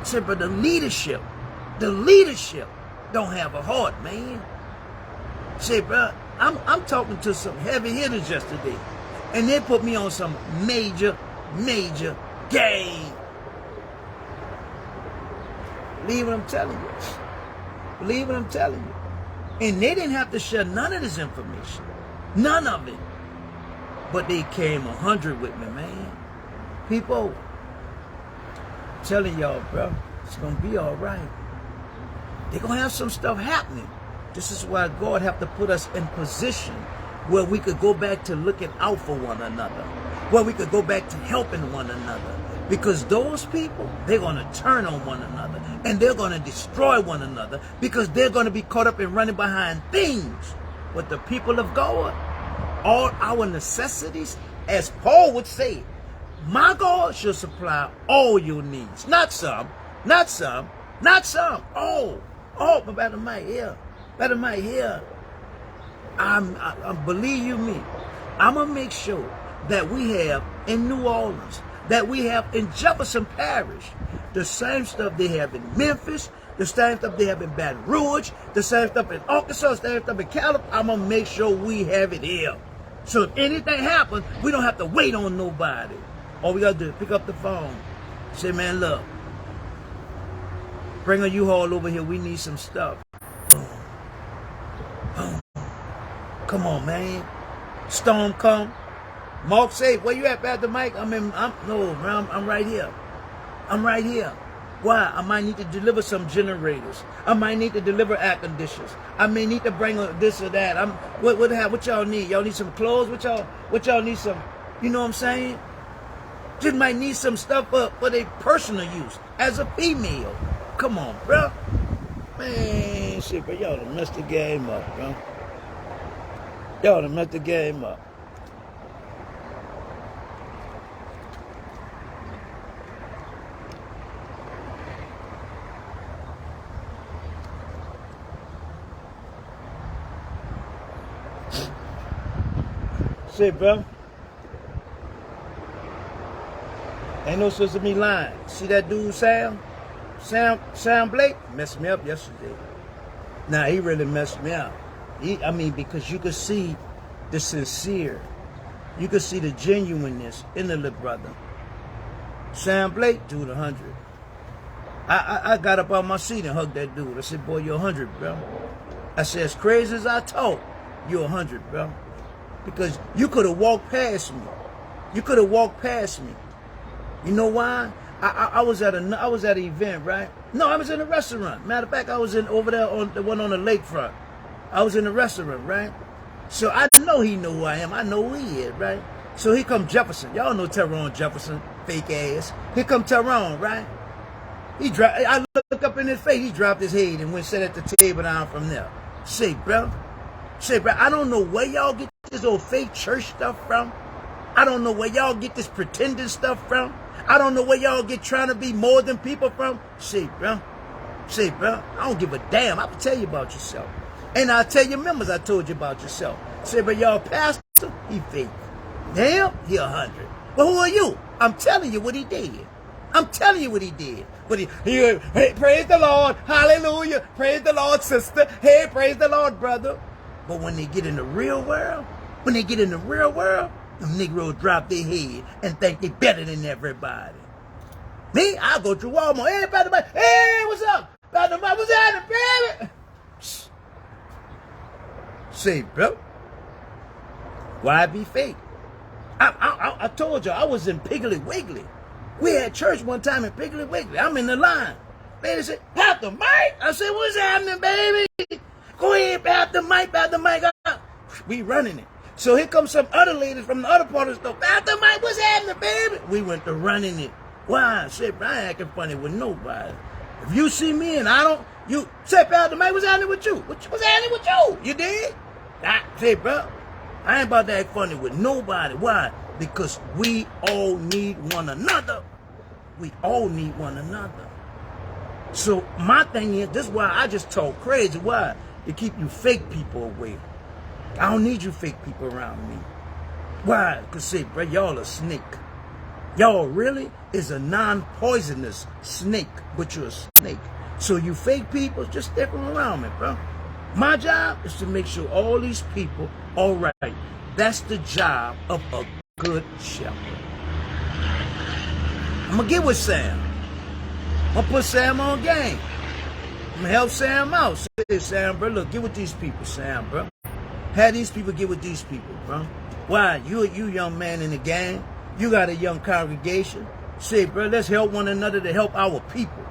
Say, but the leadership don't have a heart, man. Say, bro, I'm talking to some heavy hitters yesterday, and they put me on some major game. Believe what I'm telling you. Believe what I'm telling you. And they didn't have to share none of this information. None of it. But they came 100 with me, man. People, I'm telling y'all, bro, it's going to be all right. They're going to have some stuff happening. This is why God have to put us in position where we could go back to looking out for one another, where we could go back to helping one another. Because those people, they're going to turn on one another, and they're going to destroy one another, because they're going to be caught up in running behind things. But the people of God, all our necessities, as Paul would say, my God shall supply all your needs. Not some, not some, not some. All, but PastarMike here. PastarMike here. Believe you me, I'm going to make sure that we have in New Orleans, that we have in Jefferson Parish, the same stuff they have in Memphis, the same stuff they have in Baton Rouge, the same stuff in Arkansas, the same stuff in California. I'm going to make sure we have it here. So if anything happens, we don't have to wait on nobody. All we got to do is pick up the phone. Say, man, look, bring a U-Haul over here. We need some stuff. Boom. Boom. Come on, man. Storm come. Mark say, where you at, PastarMike? I'm right here. I'm right here. Why? I might need to deliver some generators. I might need to deliver air conditioners. I may need to bring this or that. What y'all need? Y'all need some clothes? What y'all need some? You know what I'm saying? Just might need some stuff for their personal use as a female. Come on, bro. Man, shit, bro, y'all done messed the game up, bro. Y'all done messed the game up. Shit, bro. Ain't no sense of me lying. See that dude, Sam Blake? Messed me up yesterday. Nah, he really messed me up. Because you could see the sincere. You could see the genuineness in the little brother. Sam Blake, dude, 100. I got up on my seat and hugged that dude. I said, boy, you're 100, bro. I said, as crazy as I talk, you're 100, bro. Because you could have walked past me. You could have walked past me. You know why? I was at an event, right? No, I was in a restaurant. Matter of fact, I was over there on the one on the lakefront. I was in a restaurant, right? So I know he know who I am. I know who he is, right? So here come Jefferson. Y'all know Tyrone Jefferson, fake ass. Here come Tyrone, right? I look up in his face. He dropped his head and went sit at the table down from there. Say, bro, I don't know where y'all get this old fake church stuff from. I don't know where y'all get this pretending stuff from. I don't know where y'all get trying to be more than people from. Say, bro, I don't give a damn. I can tell you about yourself. And I'll tell your members I told you about yourself. Say, but y'all pastor, he fake. Damn, he 100. Well, who are you? I'm telling you what he did. I'm telling you what he did. But hey, praise the Lord. Hallelujah. Praise the Lord, sister. Hey, praise the Lord, brother. But when they get in the real world, them Negroes drop their head and think they better than everybody. Me, I go through Walmart. Hey, PastarMike. Hey, what's up? PastarMike, what's happening, baby? Say, bro, why be fake? I told you I was in Piggly Wiggly. We had church one time in Piggly Wiggly. I'm in the line. Lady said, PastarMike. I said, what's happening, baby? Go ahead, PastarMike. We running it. So here comes some other ladies from the other part of the store. PastarMike, what's happening, baby? We went to running it. Why? I said, I ain't acting funny with nobody. If you see me and I don't, you say, PastarMike, what's happening with you? What's happening with you? You did? I say, bro, I ain't about to act funny with nobody. Why? Because we all need one another. We all need one another. So my thing is, this is why I just talk crazy. Why? To keep you fake people away. I don't need you fake people around me. Why? Because say, bro, y'all a snake. Y'all really is a non-poisonous snake, but you're a snake. So you fake people, just stick them around me, bro. My job is to make sure all these people all right. That's the job of a good shepherd. I'm going to get with Sam. I'm going to put Sam on game. I'm going to help Sam out. Say, Sam, bro, look, get with these people, Sam, bro. Have these people get with these people, bro. Why? You young man in the gang. You got a young congregation. Say, bro, let's help one another to help our people.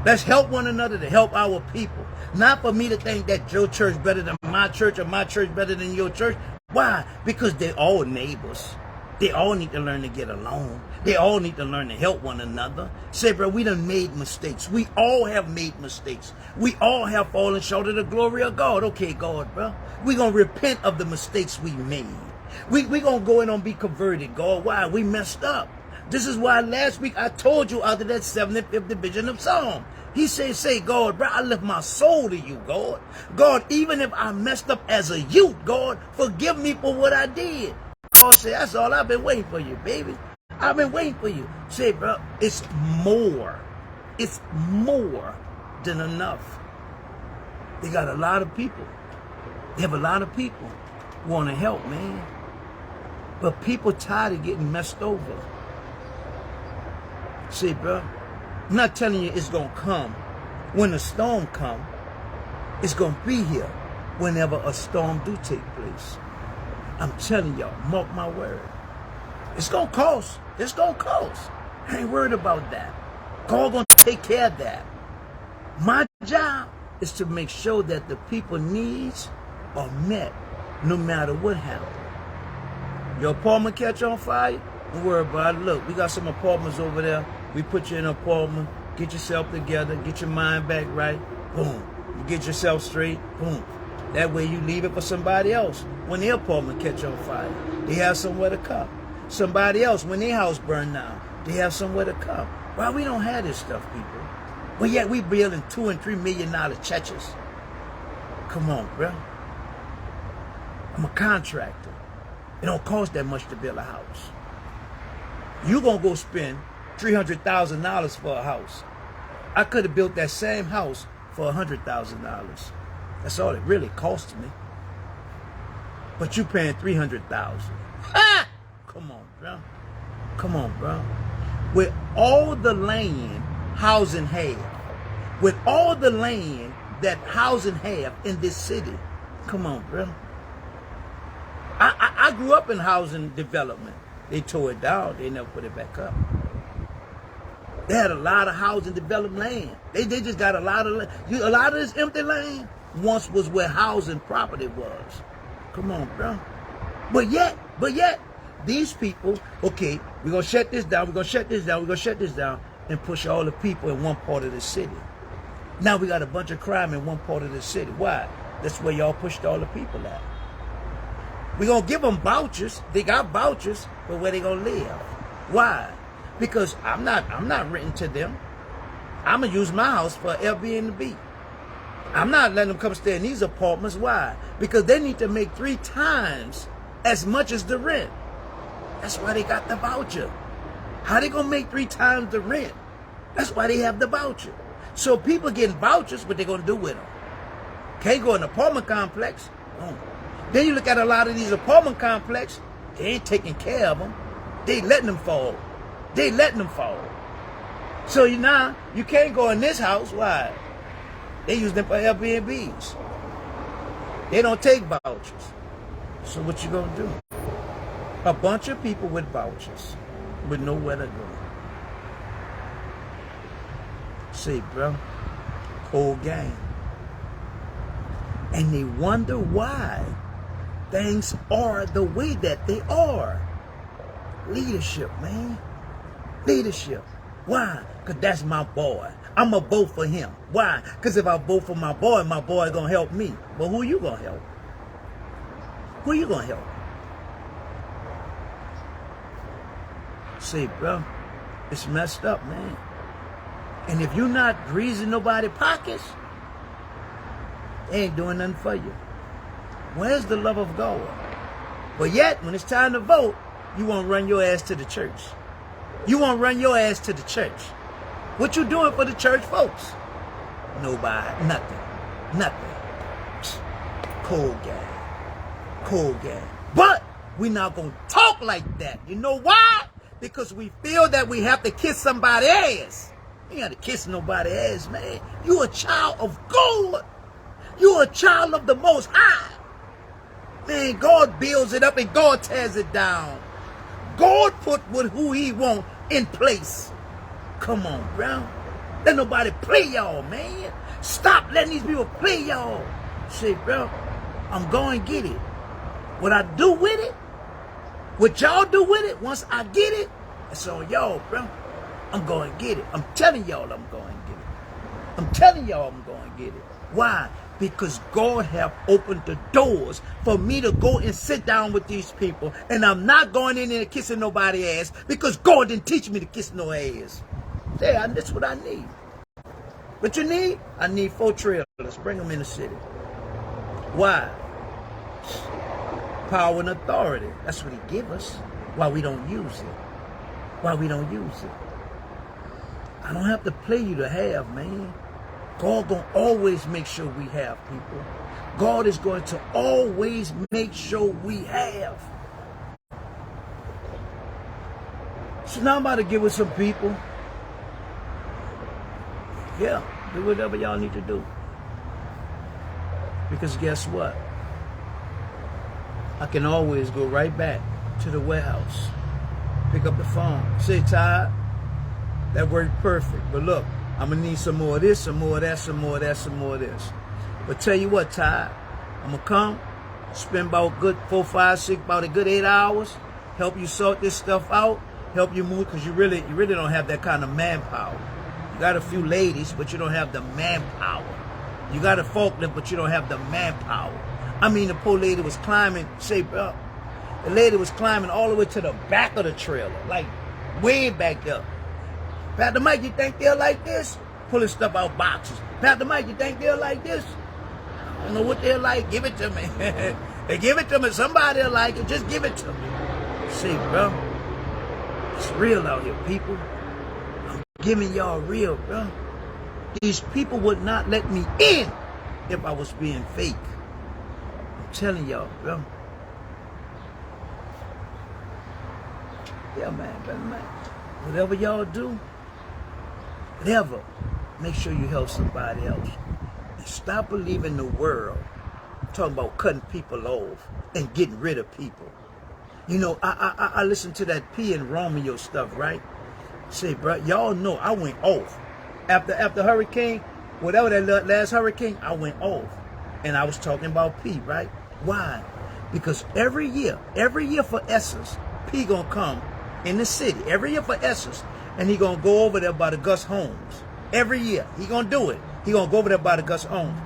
Let's help one another to help our people. Not for me to think that your church better than my church or my church better than your church. Why? Because they're all neighbors. They all need to learn to get along. They all need to learn to help one another. Say, bro, we done made mistakes. We all have made mistakes. We all have fallen short of the glory of God. Okay, God, bro. We're going to repent of the mistakes we made. We're going to go in and be converted, God. Why? We messed up. This is why last week I told you out of that 75th division of Psalm. He said, say, God, bro, I lift my soul to you, God. God, even if I messed up as a youth, God, forgive me for what I did. God said, that's all I've been waiting for you, baby. I've been waiting for you. Say, bro, it's more. It's more than enough. They got a lot of people. They have a lot of people who want to help, man. But people tired of getting messed over. See, bro, I'm not telling you it's going to come when the storm comes. It's going to be here whenever a storm do take place. I'm telling y'all, mark my word. It's going to cost. It's going to cost. I ain't worried about that. God going to take care of that. My job is to make sure that the people's needs are met no matter what happens. Your apartment catch on fire? Don't worry about it. Look, we got some apartments over there. We put you in an apartment. Get yourself together. Get your mind back right. Boom. You get yourself straight. Boom. That way you leave it for somebody else. When their apartment catch on fire, they have somewhere to come. Somebody else, when their house burn down, they have somewhere to come. Why we don't have this stuff, people? But yet we building $2 and $3 million churches. Come on, bro. I'm a contractor. It don't cost that much to build a house. You gonna go spend $300,000 for a house. I could have built that same house for $100,000. That's all it really cost me. But you paying $300,000. Ha! Come on, bro. Come on, bro. With all the land housing have, with all the land that housing have in this city, come on, bro. I grew up in housing development. They tore it down. They never put it back up. They had a lot of housing developed land. They just got a lot of land. A lot of this empty land once was where housing property was. Come on, bro. But yet, these people, okay, we're going to shut this down, we're going to shut this down, we're going to shut this down, and push all the people in one part of the city. Now we got a bunch of crime in one part of the city. Why? That's where y'all pushed all the people at. We're going to give them vouchers. They got vouchers, but where they going to live? Why? Because I'm not renting to them. I'm going to use my house for Airbnb. I'm not letting them come stay in these apartments. Why? Because they need to make 3 times as much as the rent. That's why they got the voucher. How they going to make 3 times the rent? That's why they have the voucher. So people getting vouchers, what they going to do with them? Can't go in an apartment complex. No. Then you look at a lot of these apartment complexes, they ain't taking care of them. They letting them fall. They letting them fall. So you can't go in this house. Why? They use them for Airbnbs. They don't take vouchers. So what you gonna do? A bunch of people with vouchers with nowhere to go. See, bro, whole gang. And they wonder why things are the way that they are. Leadership, man. Leadership. Why? Because that's my boy. I'm going to vote for him. Why? Because if I vote for my boy going to help me. But who you going to help? Who you going to help? See, bro, it's messed up, man. And if you're not greasing nobody's pockets, they ain't doing nothing for you. Where's the love of God? But yet, when it's time to vote, you won't run your ass to the church. You won't run your ass to the church. What you doing for the church folks? Nobody, nothing. Cold guy. Cold guy. But we're not going to talk like that. You know why? Because we feel that we have to kiss somebody's ass. You ain't got to kiss nobody's ass, man. You a child of God. You a child of the Most High. Man, God builds it up and God tears it down. God put who he want in place. Come on, bro. Let nobody play y'all, man. Stop letting these people play y'all. Say, bro, I'm going to get it. What I do with it, what y'all do with it, once I get it, it's on y'all, bro. I'm going to get it. I'm telling y'all I'm going to get it. I'm telling y'all I'm going to get it. Why? Because God have opened the doors for me to go and sit down with these people. And I'm not going in there and kissing nobody's ass because God didn't teach me to kiss no ass. Yeah, that's what I need. What you need? I need 4 trailers. Bring them in the city. Why? Power and authority. That's what he give us. Why we don't use it. Why we don't use it. I don't have to play you to have, man. God gonna always make sure we have people. God is going to always make sure we have. So now I'm about to get with some people. Yeah, do whatever y'all need to do. Because guess what? I can always go right back to the warehouse. Pick up the phone. Say, Todd, that worked perfect. But look, I'm going to need some more of this, some more of that, some more of that, some more of this. But tell you what, Todd, I'm going to come, spend about good 4, 5, 6, about a good 8 hours, help you sort this stuff out, help you move, because you really don't have that kind of manpower. You got a few ladies, but you don't have the manpower. You got a forklift, but you don't have the manpower. I mean, the poor lady was climbing, the lady was climbing all the way to the back of the trailer, like way back there. PastarMike, you think they're like this? Pulling stuff out boxes. PastarMike, you think they're like this? I don't know what they're like. Give it to me. They give it to me. Somebody will like it. Just give it to me. See, bro, it's real out here, people. I'm giving y'all real, bro. These people would not let me in if I was being fake. I'm telling y'all, bro. Yeah, man, whatever y'all do, whatever, make sure you help somebody else. And stop believing the world. I'm talking about cutting people off and getting rid of people. You know, I listened to that P and Romeo stuff, right? Say, bro, y'all know I went off. After hurricane, whatever that last hurricane, I went off. And I was talking about P, right? Why? Because every year for Essence, P gonna come in the city, every year for Essence, and he gonna go over there by the Gus homes. Every year, he gonna do it. He gonna go over there by the Gus homes.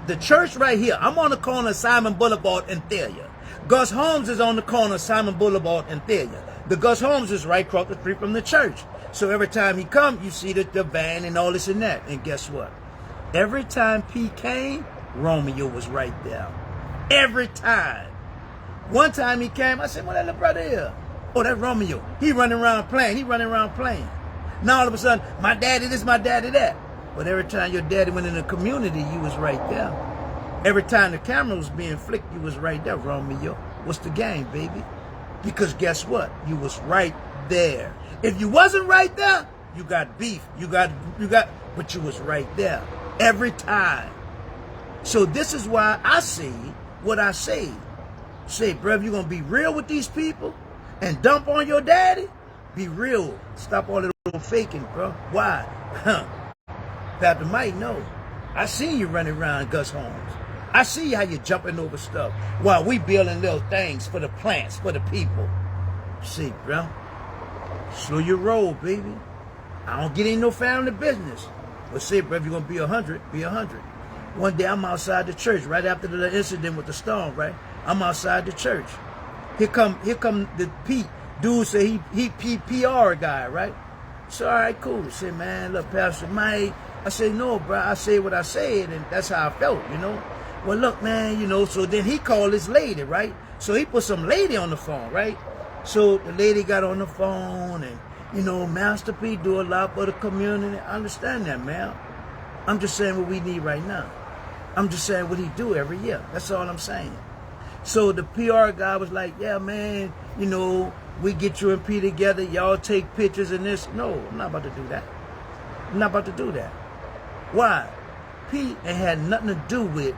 The church right here, I'm on the corner of Simon Boulevard and Thalia. Gus Homes is on the corner of Simon Boulevard and Thalia. The Gus Homes is right across the street from the church. So every time he come, you see the van and all this and that. And guess what? Every time P came, Romeo was right there. Every time. One time he came, I said, what that little brother here? Oh, that's Romeo. He running around playing. Now all of a sudden, my daddy this, my daddy that. But every time your daddy went in the community, you was right there. Every time the camera was being flicked, you was right there, Romeo. What's the game, baby? Because guess what? You was right there. If you wasn't right there, you got beef. But you was right there. Every time. So this is why I say what I say. Say, bro, if you're going to be real with these people and dump on your daddy, be real. Stop all that little faking, bro. Why? PastarMike, no. I seen you running around Gus Homes. I see how you jumping over stuff while we building little things for the plants, for the people. See, bro. Slow your roll, baby. I don't get in no family business. But say, bro, if you're going to be 100, be 100. One day I'm outside the church, right after the incident with the storm, right? I'm outside the church. Here come the Pete. Dude say he PR guy, right? So, all right, cool. Say, man, look, PastarMike. I say, no, bro. I say what I said, and that's how I felt, you know? Well, look, man, you know, so then he called this lady, right? So he put some lady on the phone, right? So the lady got on the phone and, you know, Master P do a lot for the community. I understand that, man. I'm just saying what we need right now. I'm just saying what he do every year. That's all I'm saying. So the PR guy was like, yeah, man, you know, we get you and P together. Y'all take pictures and this. No, I'm not about to do that. I'm not about to do that. Why? P ain't had nothing to do with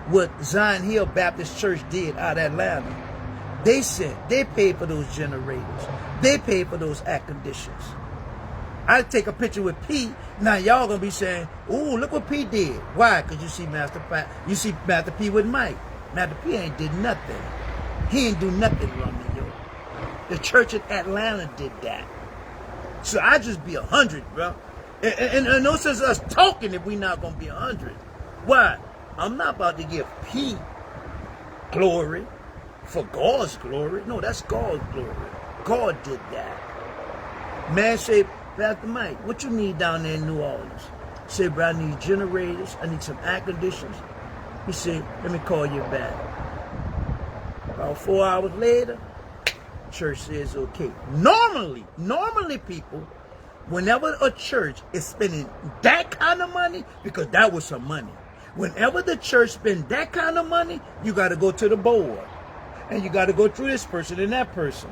what Zion Hill Baptist Church did out of Atlanta. They paid for those generators. They paid for those air conditions. I take a picture with P. Now y'all gonna be saying, "Ooh, look what P did." Why? Because you see Master P with Mike. Master P ain't did nothing. He ain't do nothing wrong to you. The church in Atlanta did that. So I just be 100, bro. And no sense us talking if we not gonna be 100. Why? I'm not about to give P glory for God's glory. No, that's God's glory. God did that. Man say, PastarMike, what you need down there in New Orleans? Say, bro, I need generators. I need some air conditioners. He said, let me call you back. About 4 hours later, church says okay. Normally people, whenever a church is spending that kind of money, because that was some money. Whenever the church spends that kind of money, you got to go to the board. And you got to go through this person and that person.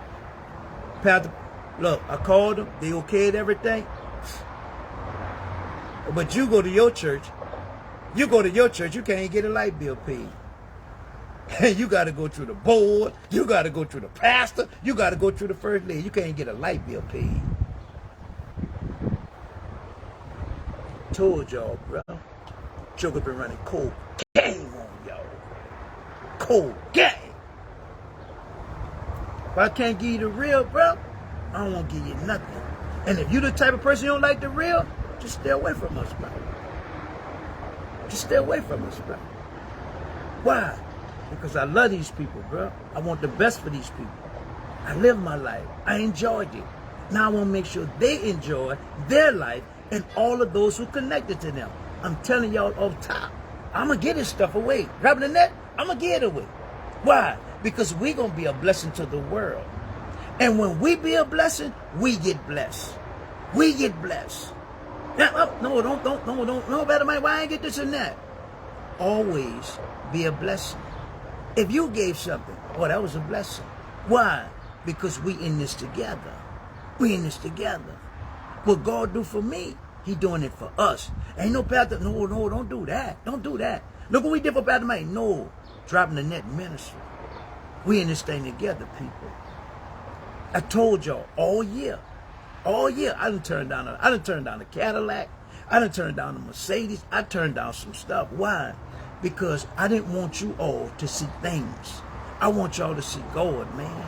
Pastor, look, I called them. They okayed everything. But you go to your church. You can't get a light bill paid. And you got to go through the board. You got to go through the pastor. You got to go through the first lady. You can't get a light bill paid. Told y'all, bro. Joker been running cold game on y'all. Cold game. If I can't give you the real, bro, I don't want to give you nothing. And if you the type of person you don't like the real, just stay away from us, bro. Just stay away from us, bro. Why? Because I love these people, bro. I want the best for these people. I live my life. I enjoyed it. Now I want to make sure they enjoy their life and all of those who connected to them. I'm telling y'all off top, I'm going to get this stuff away. Grabbing the net, I'm going to get it away. Why? Because we're going to be a blessing to the world. And when we be a blessing, we get blessed. We get blessed. Now, no, PastarMike, why I ain't get this and that? Always be a blessing. If you gave something, well, that was a blessing. Why? Because we in this together. We in this together. What God do for me, He doing it for us. Ain't no pastor, no, don't do that. Don't do that. Look what we did for PastarMike. No, dropping the net ministry. We in this thing together, people. I told y'all all year, I done turned down a Cadillac. I done turned down a Mercedes. I turned down some stuff. Why? Because I didn't want you all to see things. I want y'all to see God, man.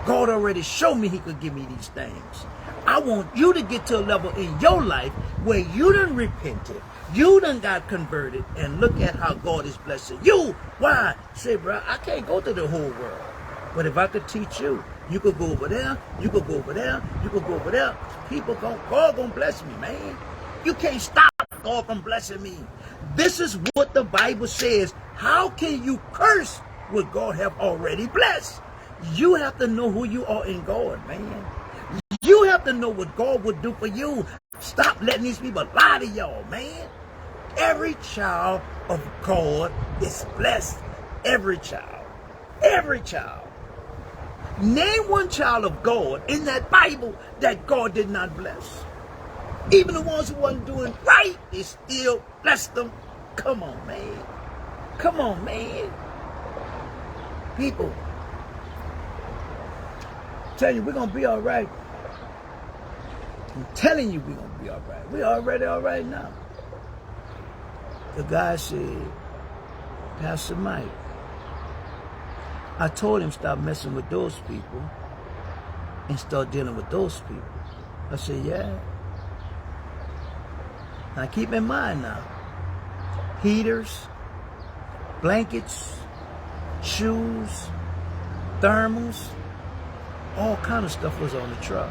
God already showed me He could give me these things. I want you to get to a level in your life where you done repented. You done got converted. And look at how God is blessing you. Why? Say, bro, I can't go to the whole world. But if I could teach you, you could go over there, you could go over there, you could go over there. God gonna bless me, man. You can't stop God from blessing me. This is what the Bible says. How can you curse what God have already blessed? You have to know who you are in God, man. You have to know what God would do for you. Stop letting these people lie to y'all, man. Every child of God is blessed. Every child. Every child. Name one child of God in that Bible that God did not bless. Even the ones who wasn't doing right, He still blessed them. Come on, man. Come on, man. People, tell you, we're going to be all right. I'm telling you we're going to be all right. We're already all right now. The guy said, PastarMike, I told him stop messing with those people and start dealing with those people. I said, yeah. Now keep in mind now, heaters, blankets, shoes, thermals, all kind of stuff was on the truck.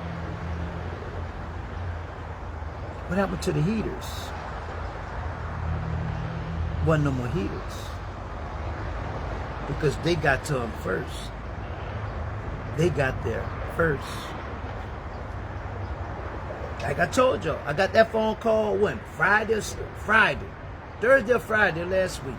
What happened to the heaters? Wasn't no more heaters. because they got to him first. They got there first. Like I told y'all, I got that phone call when? Thursday or Friday last week.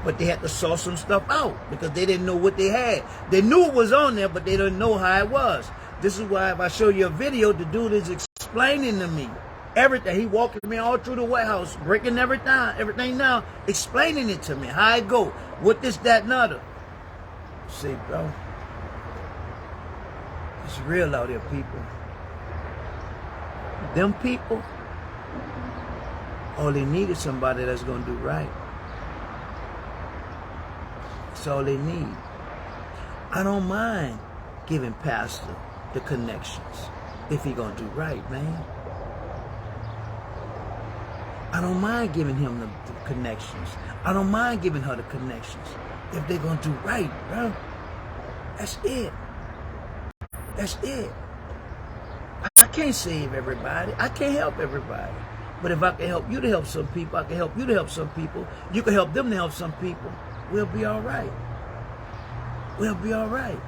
But they had to sort some stuff out because they didn't know what they had. They knew it was on there, but they didn't know how it was. This is why if I show you a video, the dude is explaining to me everything. He walking me all through the warehouse, breaking everything down, explaining it to me, how it go, what this, that, and other. See, bro, it's real out here, people. Them people, all they need is somebody that's going to do right. That's all they need. I don't mind giving Pastor the connections if he going to do right, man. I don't mind giving him the connections. I don't mind giving her the connections if they're going to do right, bro. That's it. That's it. I can't save everybody. I can't help everybody. But if I can help you to help some people, I can help you to help some people. You can help them to help some people. We'll be all right. We'll be all right.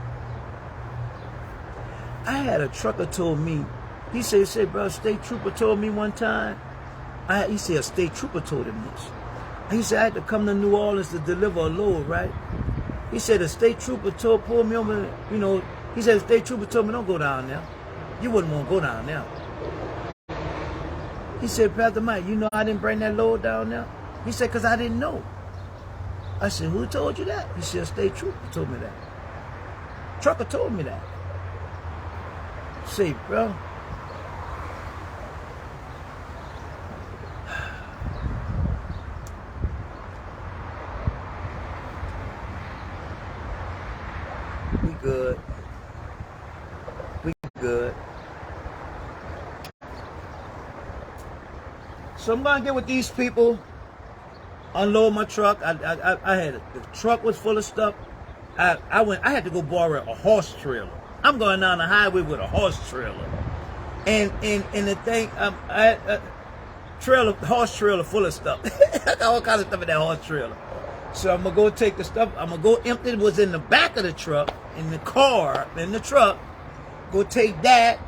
I had a trucker told me, he said, bro, a state trooper told me one time, he said a state trooper told him this. He said I had to come to New Orleans to deliver a load, right? He said a state trooper pulled me over, you know, he said the state trooper told me don't go down there. You wouldn't want to go down there. He said, Pastor Mike, you know I didn't bring that load down there? He said, because I didn't know. I said, who told you that? He said, a state trooper told me that. Trucker told me that. Say, bro. We good. We good. So I'm gonna get with these people, unload my truck. I had the truck was full of stuff. I had to go borrow a horse trailer. I'm going down the highway with a horse trailer, and the thing, horse trailer full of stuff. I got all kinds of stuff in that horse trailer. So I'm gonna go take the stuff. I'm gonna go empty it was in the back of the truck, in the car, in the truck. Go take that.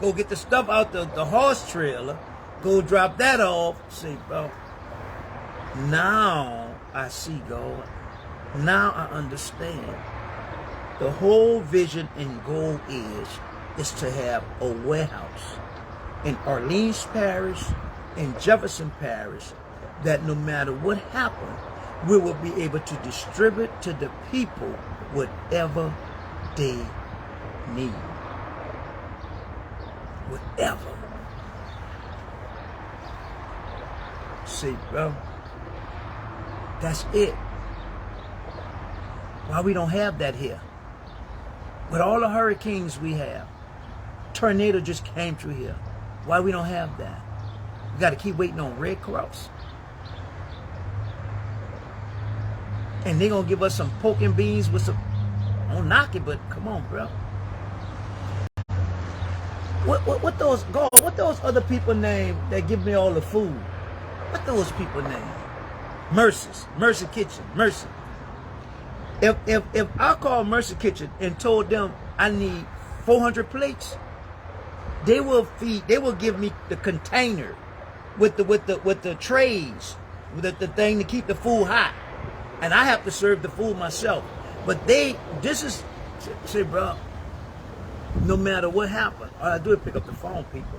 Go get the stuff out the horse trailer. Go drop that off. See, bro. Now I see, God. Now I understand. The whole vision and goal is to have a warehouse in Orleans Parish, in Jefferson Parish, that no matter what happened, we will be able to distribute to the people whatever they need. Whatever. See, bro, that's it. Why we don't have that here? With all the hurricanes we have, tornado just came through here. Why we don't have that? We got to keep waiting on Red Cross. And they're going to give us some pork and beans with some, I don't knock it, but come on, bro. What those other people name that give me all the food? What those people name? Mercy Kitchen, Mercy. If I call Mercy Kitchen and told them I need 400 plates, they will give me the container with the trays, with the thing to keep the food hot, and I have to serve the food myself. But say, bro, no matter what happened, all I do is pick up the phone, people.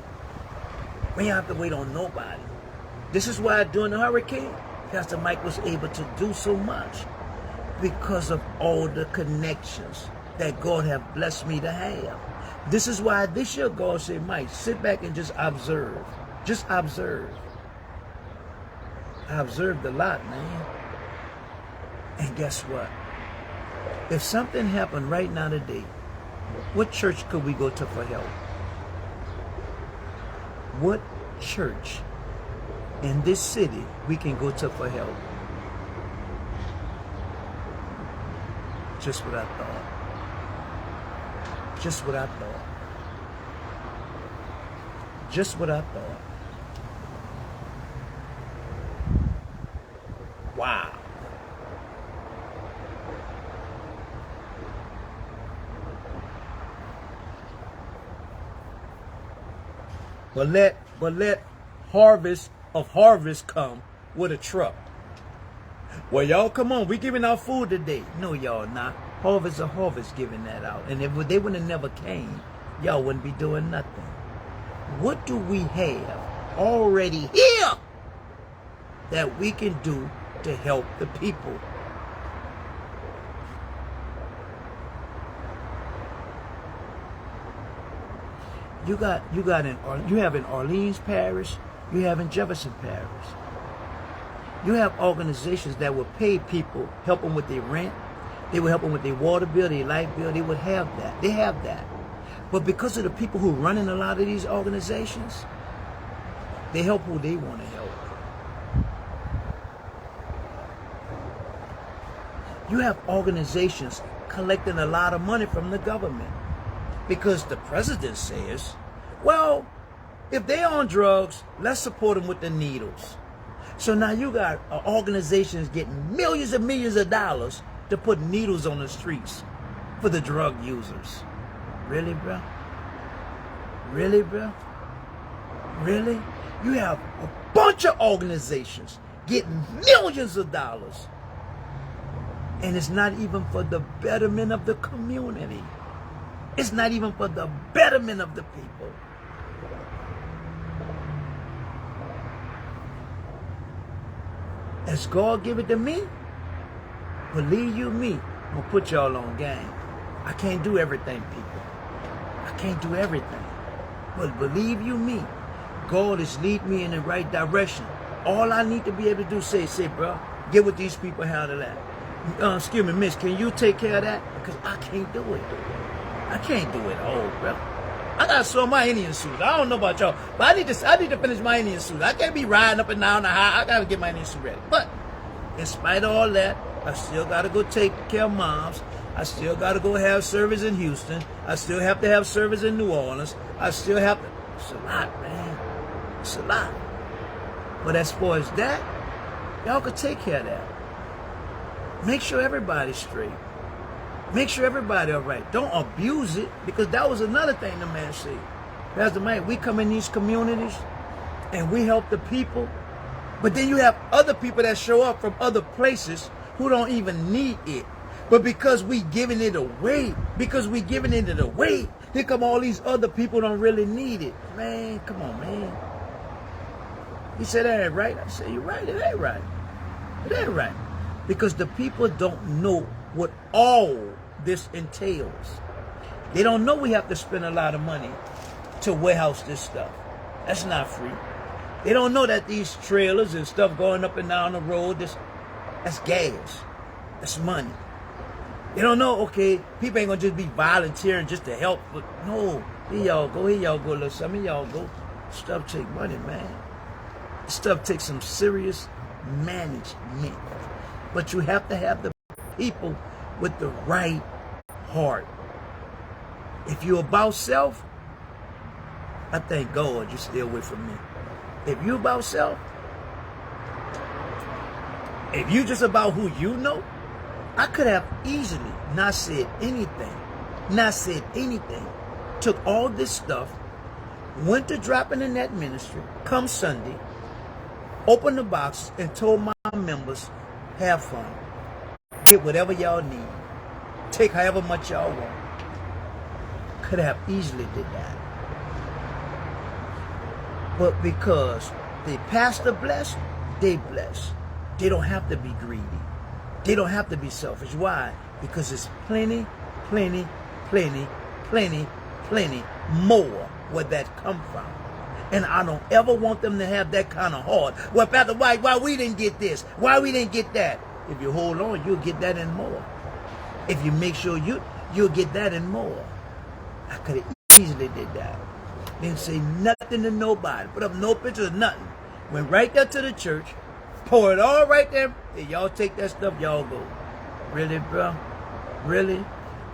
We don't have to wait on nobody. This is why during the hurricane, Pastor Mike was able to do so much. Because of all the connections that God have blessed me to have. This is why this year God said, Mike, sit back and just observe. Just observe. I observed a lot, man. And guess what? If something happened right now today, what church could we go to for help? What church in this city we can go to for help? Just what I thought. Just what I thought. Just what I thought. Wow. But let harvest of harvest come with a truck. Well, y'all, come on, we giving out food today. No, y'all not. Harvest of harvest giving that out. And if they would have never came, y'all wouldn't be doing nothing. What do we have already here that we can do to help the people? You have in Orleans Parish, you have in Jefferson Parish. You have organizations that will pay people, help them with their rent. They will help them with their water bill, their light bill. They would have that. They have that. But because of the people who run in a lot of these organizations, they help who they want to help. You have organizations collecting a lot of money from the government because the president says, well, if they're on drugs, let's support them with the needles. So now you got organizations getting millions and millions of dollars to put needles on the streets for the drug users. Really, bro? Really, bro? Really? You have a bunch of organizations getting millions of dollars. And it's not even for the betterment of the community. It's not even for the betterment of the people. As God give it to me, believe you me, I'm going to put y'all on game. I can't do everything, people. I can't do everything. But believe you me, God is leading me in the right direction. All I need to be able to do is say, bro, get with these people, handle that. Excuse me, miss, can you take care of that? Because I can't do it. I can't do it all, bro. I gotta sew my Indian suit. I don't know about y'all, but I need to finish my Indian suit. I can't be riding up and down the high. I gotta get my Indian suit ready. But in spite of all that, I still gotta go take care of moms. I still gotta go have service in Houston. I still have to have service in New Orleans. I still have to. It's a lot, man. It's a lot. But as far as that, y'all could take care of that. Make sure everybody's straight. Make sure everybody all right. Don't abuse it, because that was another thing the man said. PastarMike, we come in these communities and we help the people, but then you have other people that show up from other places who don't even need it. But because we giving it away, here come all these other people who don't really need it. Man, come on, man. He said, that ain't right. I said, you're right, it ain't right. It ain't right. Because the people don't know what all this entails. They don't know we have to spend a lot of money to warehouse this stuff. That's not free. They don't know that these trailers and stuff going up and down the road, that's gas. That's money. They don't know, okay, people ain't going to just be volunteering just to help. But no, here y'all go, little some of y'all go. Stuff take money, man. Stuff takes some serious management. But you have to have the people with the right heart. If you're about self, I thank God you stay away from me. If you about self, if you just about who you know, I could have easily not said anything. Took all this stuff, went to dropping in that ministry, come Sunday, opened the box and told my members, have fun. Get whatever y'all need. Take however much y'all want. Could have easily did that. But because the pastor blessed, they bless. They don't have to be greedy. They don't have to be selfish. Why? Because it's plenty more where that come from. And I don't ever want them to have that kind of heart. Well, Pastor, why we didn't get this? Why we didn't get that? If you hold on, you'll get that and more. If you make sure you'll get that and more. I could have easily did that. Didn't say nothing to nobody. Put up no pictures of nothing. Went right there to the church. Pour it all right there. Hey, y'all take that stuff, y'all go. Really, bro? Really?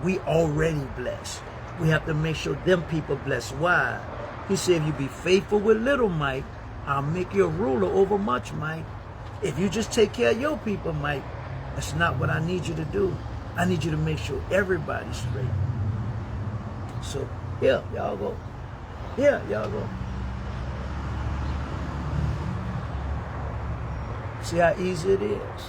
We already blessed. We have to make sure them people blessed. Why? He said, if you be faithful with little, Mike, I'll make you a ruler over much, Mike. If you just take care of your people, Mike, that's not what I need you to do. I need you to make sure everybody's straight. So, here, y'all go. Here, y'all go. See how easy it is.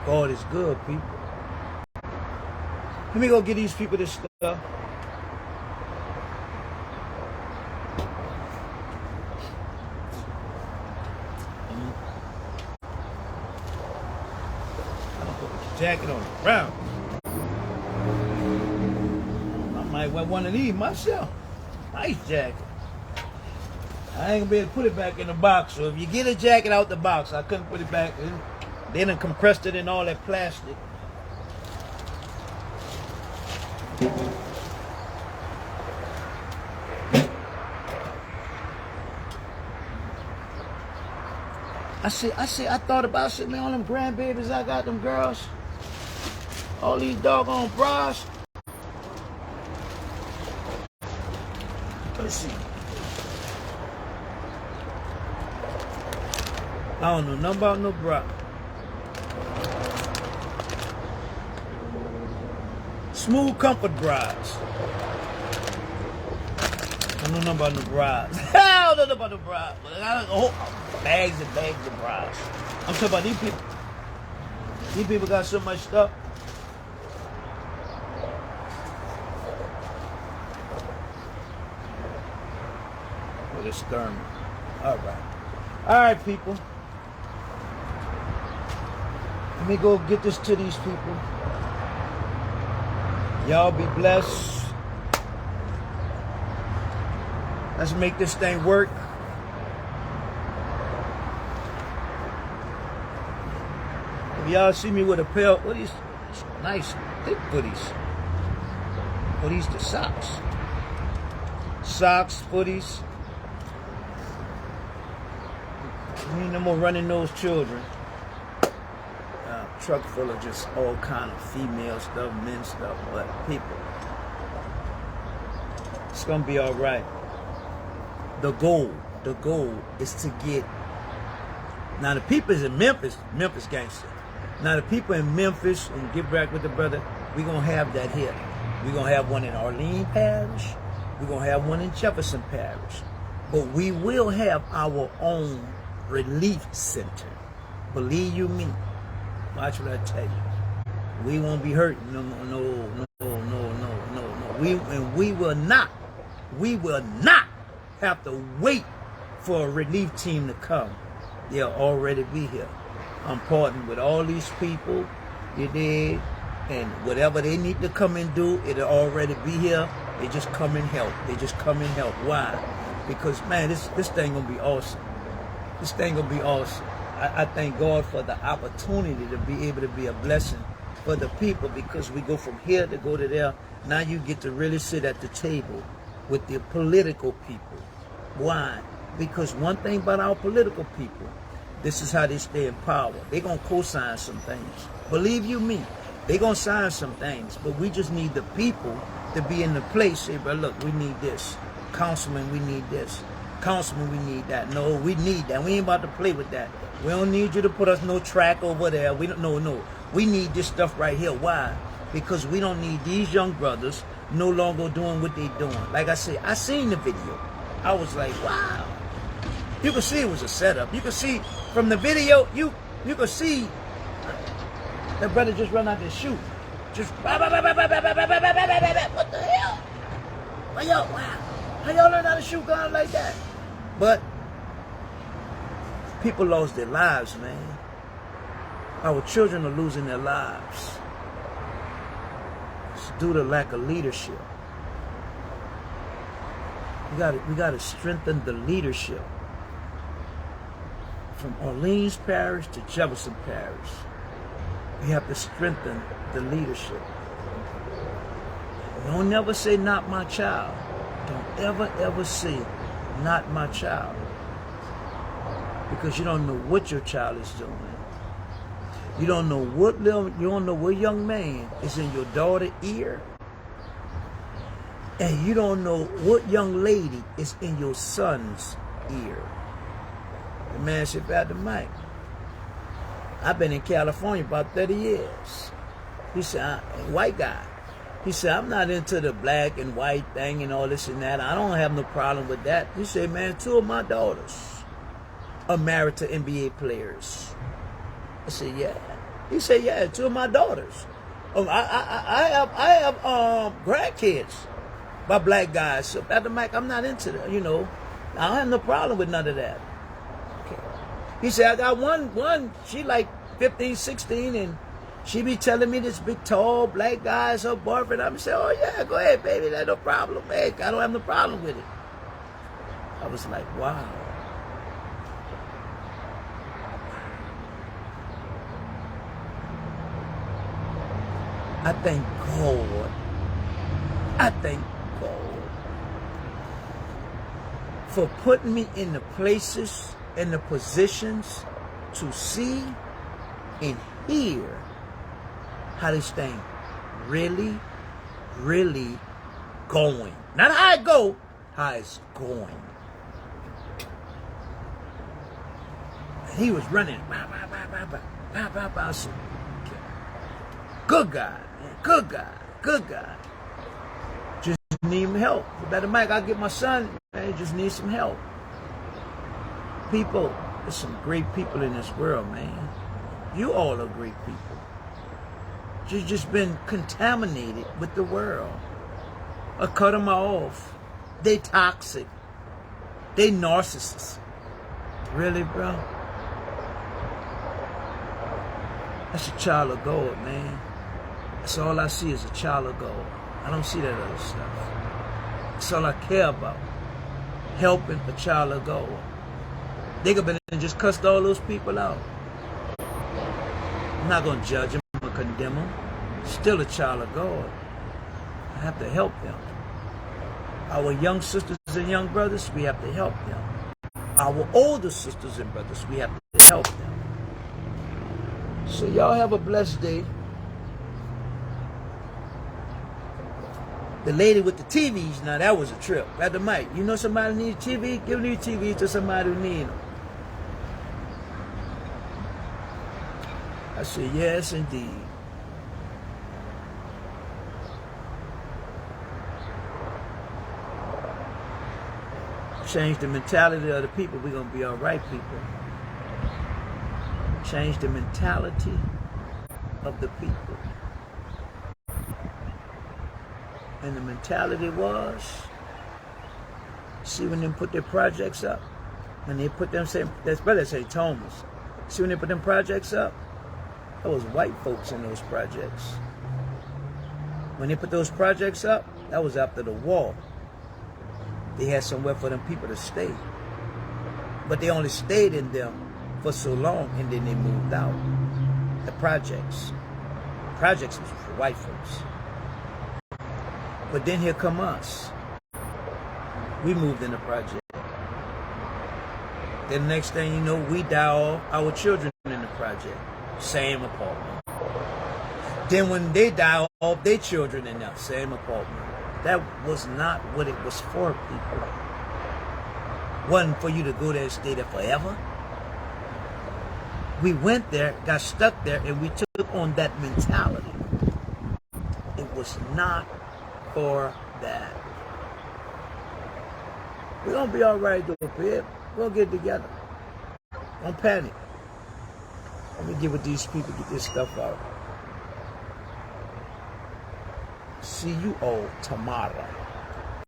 God is good, people. Let me go get these people this stuff. Jacket on the ground. I might wear one of these myself. Nice jacket. I ain't gonna be able to put it back in the box. So if you get a jacket out the box, I couldn't put it back in. They done compressed it in all that plastic. I thought about it, man, all them grandbabies I got, them girls. All these doggone bras. Let's see. I don't know nothing about no bra. Smooth comfort bras. I don't know nothing about no bras. I don't know nothing about no bras. But I don't know bags and bags of bras. I'm talking about these people. These people got so much stuff. With a skirmish. All right. All right, people. Let me go get this to these people. Y'all be blessed. Let's make this thing work. If y'all see me with a pair of these nice thick footies. Oh, these the socks. Socks, footies. We ain't no more running those children. Truck full of just all kind of female stuff, men stuff, but people. It's gonna be all right. The goal is to get. Now the people is in Memphis gangster. Now the people in Memphis, and get back with the brother, we gonna have that here. We gonna have one in Orleans Parish. We gonna have one in Jefferson Parish. But we will have our own relief center. Believe you me. Watch what I tell you. We won't be hurting. No. We will not have to wait for a relief team to come. They'll already be here. I'm partnering with all these people, you dig? And whatever they need to come and do, it'll already be here. They just come and help. Why? Because, man, this thing gonna be awesome. This thing gonna be awesome. I thank God for the opportunity to be able to be a blessing for the people, because we go from here to go to there. Now you get to really sit at the table with the political people. Why? Because one thing about our political people, this is how they stay in power. They're going to co-sign some things. Believe you me, they're going to sign some things, but we just need the people to be in the place, say, bro, look, we need this. Councilman, we need this. Councilman, we need that. No, we need that. We ain't about to play with that. We don't need you to put us no track over there. We don't. No. We need this stuff right here. Why? Because we don't need these young brothers no longer doing what they doing. Like I said, I seen the video. I was like, wow. You could see it was a setup. You could see from the video, you could see that brother just run out there shoot. Just what the hell? How y'all learn how to shoot guns like that? But people lost their lives, man. Our children are losing their lives. It's due to lack of leadership. We got to strengthen the leadership. From Orleans Parish to Jefferson Parish, we have to strengthen the leadership. Don't never say not my child. Don't ever say not my child. Because you don't know what your child is doing. You don't know what young man is in your daughter's ear. And you don't know what young lady is in your son's ear. The man said, PastarMike, I've been in California about 30 years. He said, white guy. He said, I'm not into the black and white thing and all this and that. I don't have no problem with that. He said, man, 2 of my daughters are married to NBA players. I said, yeah. He said, yeah, 2 of my daughters. I have grandkids by black guys. So PastarMike, I'm not into that, you know. I don't have no problem with none of that. Okay. He said, I got one, she like 15, 16, and she be telling me this big, tall, black guy is her boyfriend. I'm saying, oh yeah, go ahead, baby, that's no problem. Hey, I don't have no problem with it. I was like, wow. I thank God. I thank God for putting me in the places and the positions to see and hear how this thing really, really going. Not how it go, how it's going. And he was running. I said, good guy. Good guy, good guy. Just need him help. PastarMike, I'll get my son. Man, just need some help. People, there's some great people in this world, man. You all are great people. You've just been contaminated with the world. I cut them off. They toxic. They narcissists. Really, bro? That's a child of God, man. That's all I see is a child of God. I don't see that other stuff. That's all I care about. Helping a child of God. They could have been just cussed all those people out. I'm not going to judge them or condemn them. Still a child of God. I have to help them. Our young sisters and young brothers, we have to help them. Our older sisters and brothers, we have to help them. So y'all have a blessed day. The lady with the TVs, now that was a trip. PastarMike, you know somebody needs a TV? Give me a TV to somebody who needs them. I said, yes, indeed. Change the mentality of the people, we're going to be all right, people. Change the mentality of the people. And the mentality was, see when they put their projects up, when they put them, that's better say Thomas. See when they put them projects up, there was white folks in those projects. When they put those projects up, that was after the war. They had somewhere for them people to stay. But they only stayed in them for so long and then they moved out. The projects. Projects was for white folks. But then here come us. We moved in the project. Then the next thing you know, we die off, our children in the project. Same apartment. Then when they die off, their children in that same apartment. That was not what it was for, people. Wasn't for you to go there and stay there forever. We went there, got stuck there, and we took on that mentality. It was not for that. We're going to be all right, though, babe. We're going to get together. Don't panic. Let me get with these people, get this stuff out. See you all tomorrow.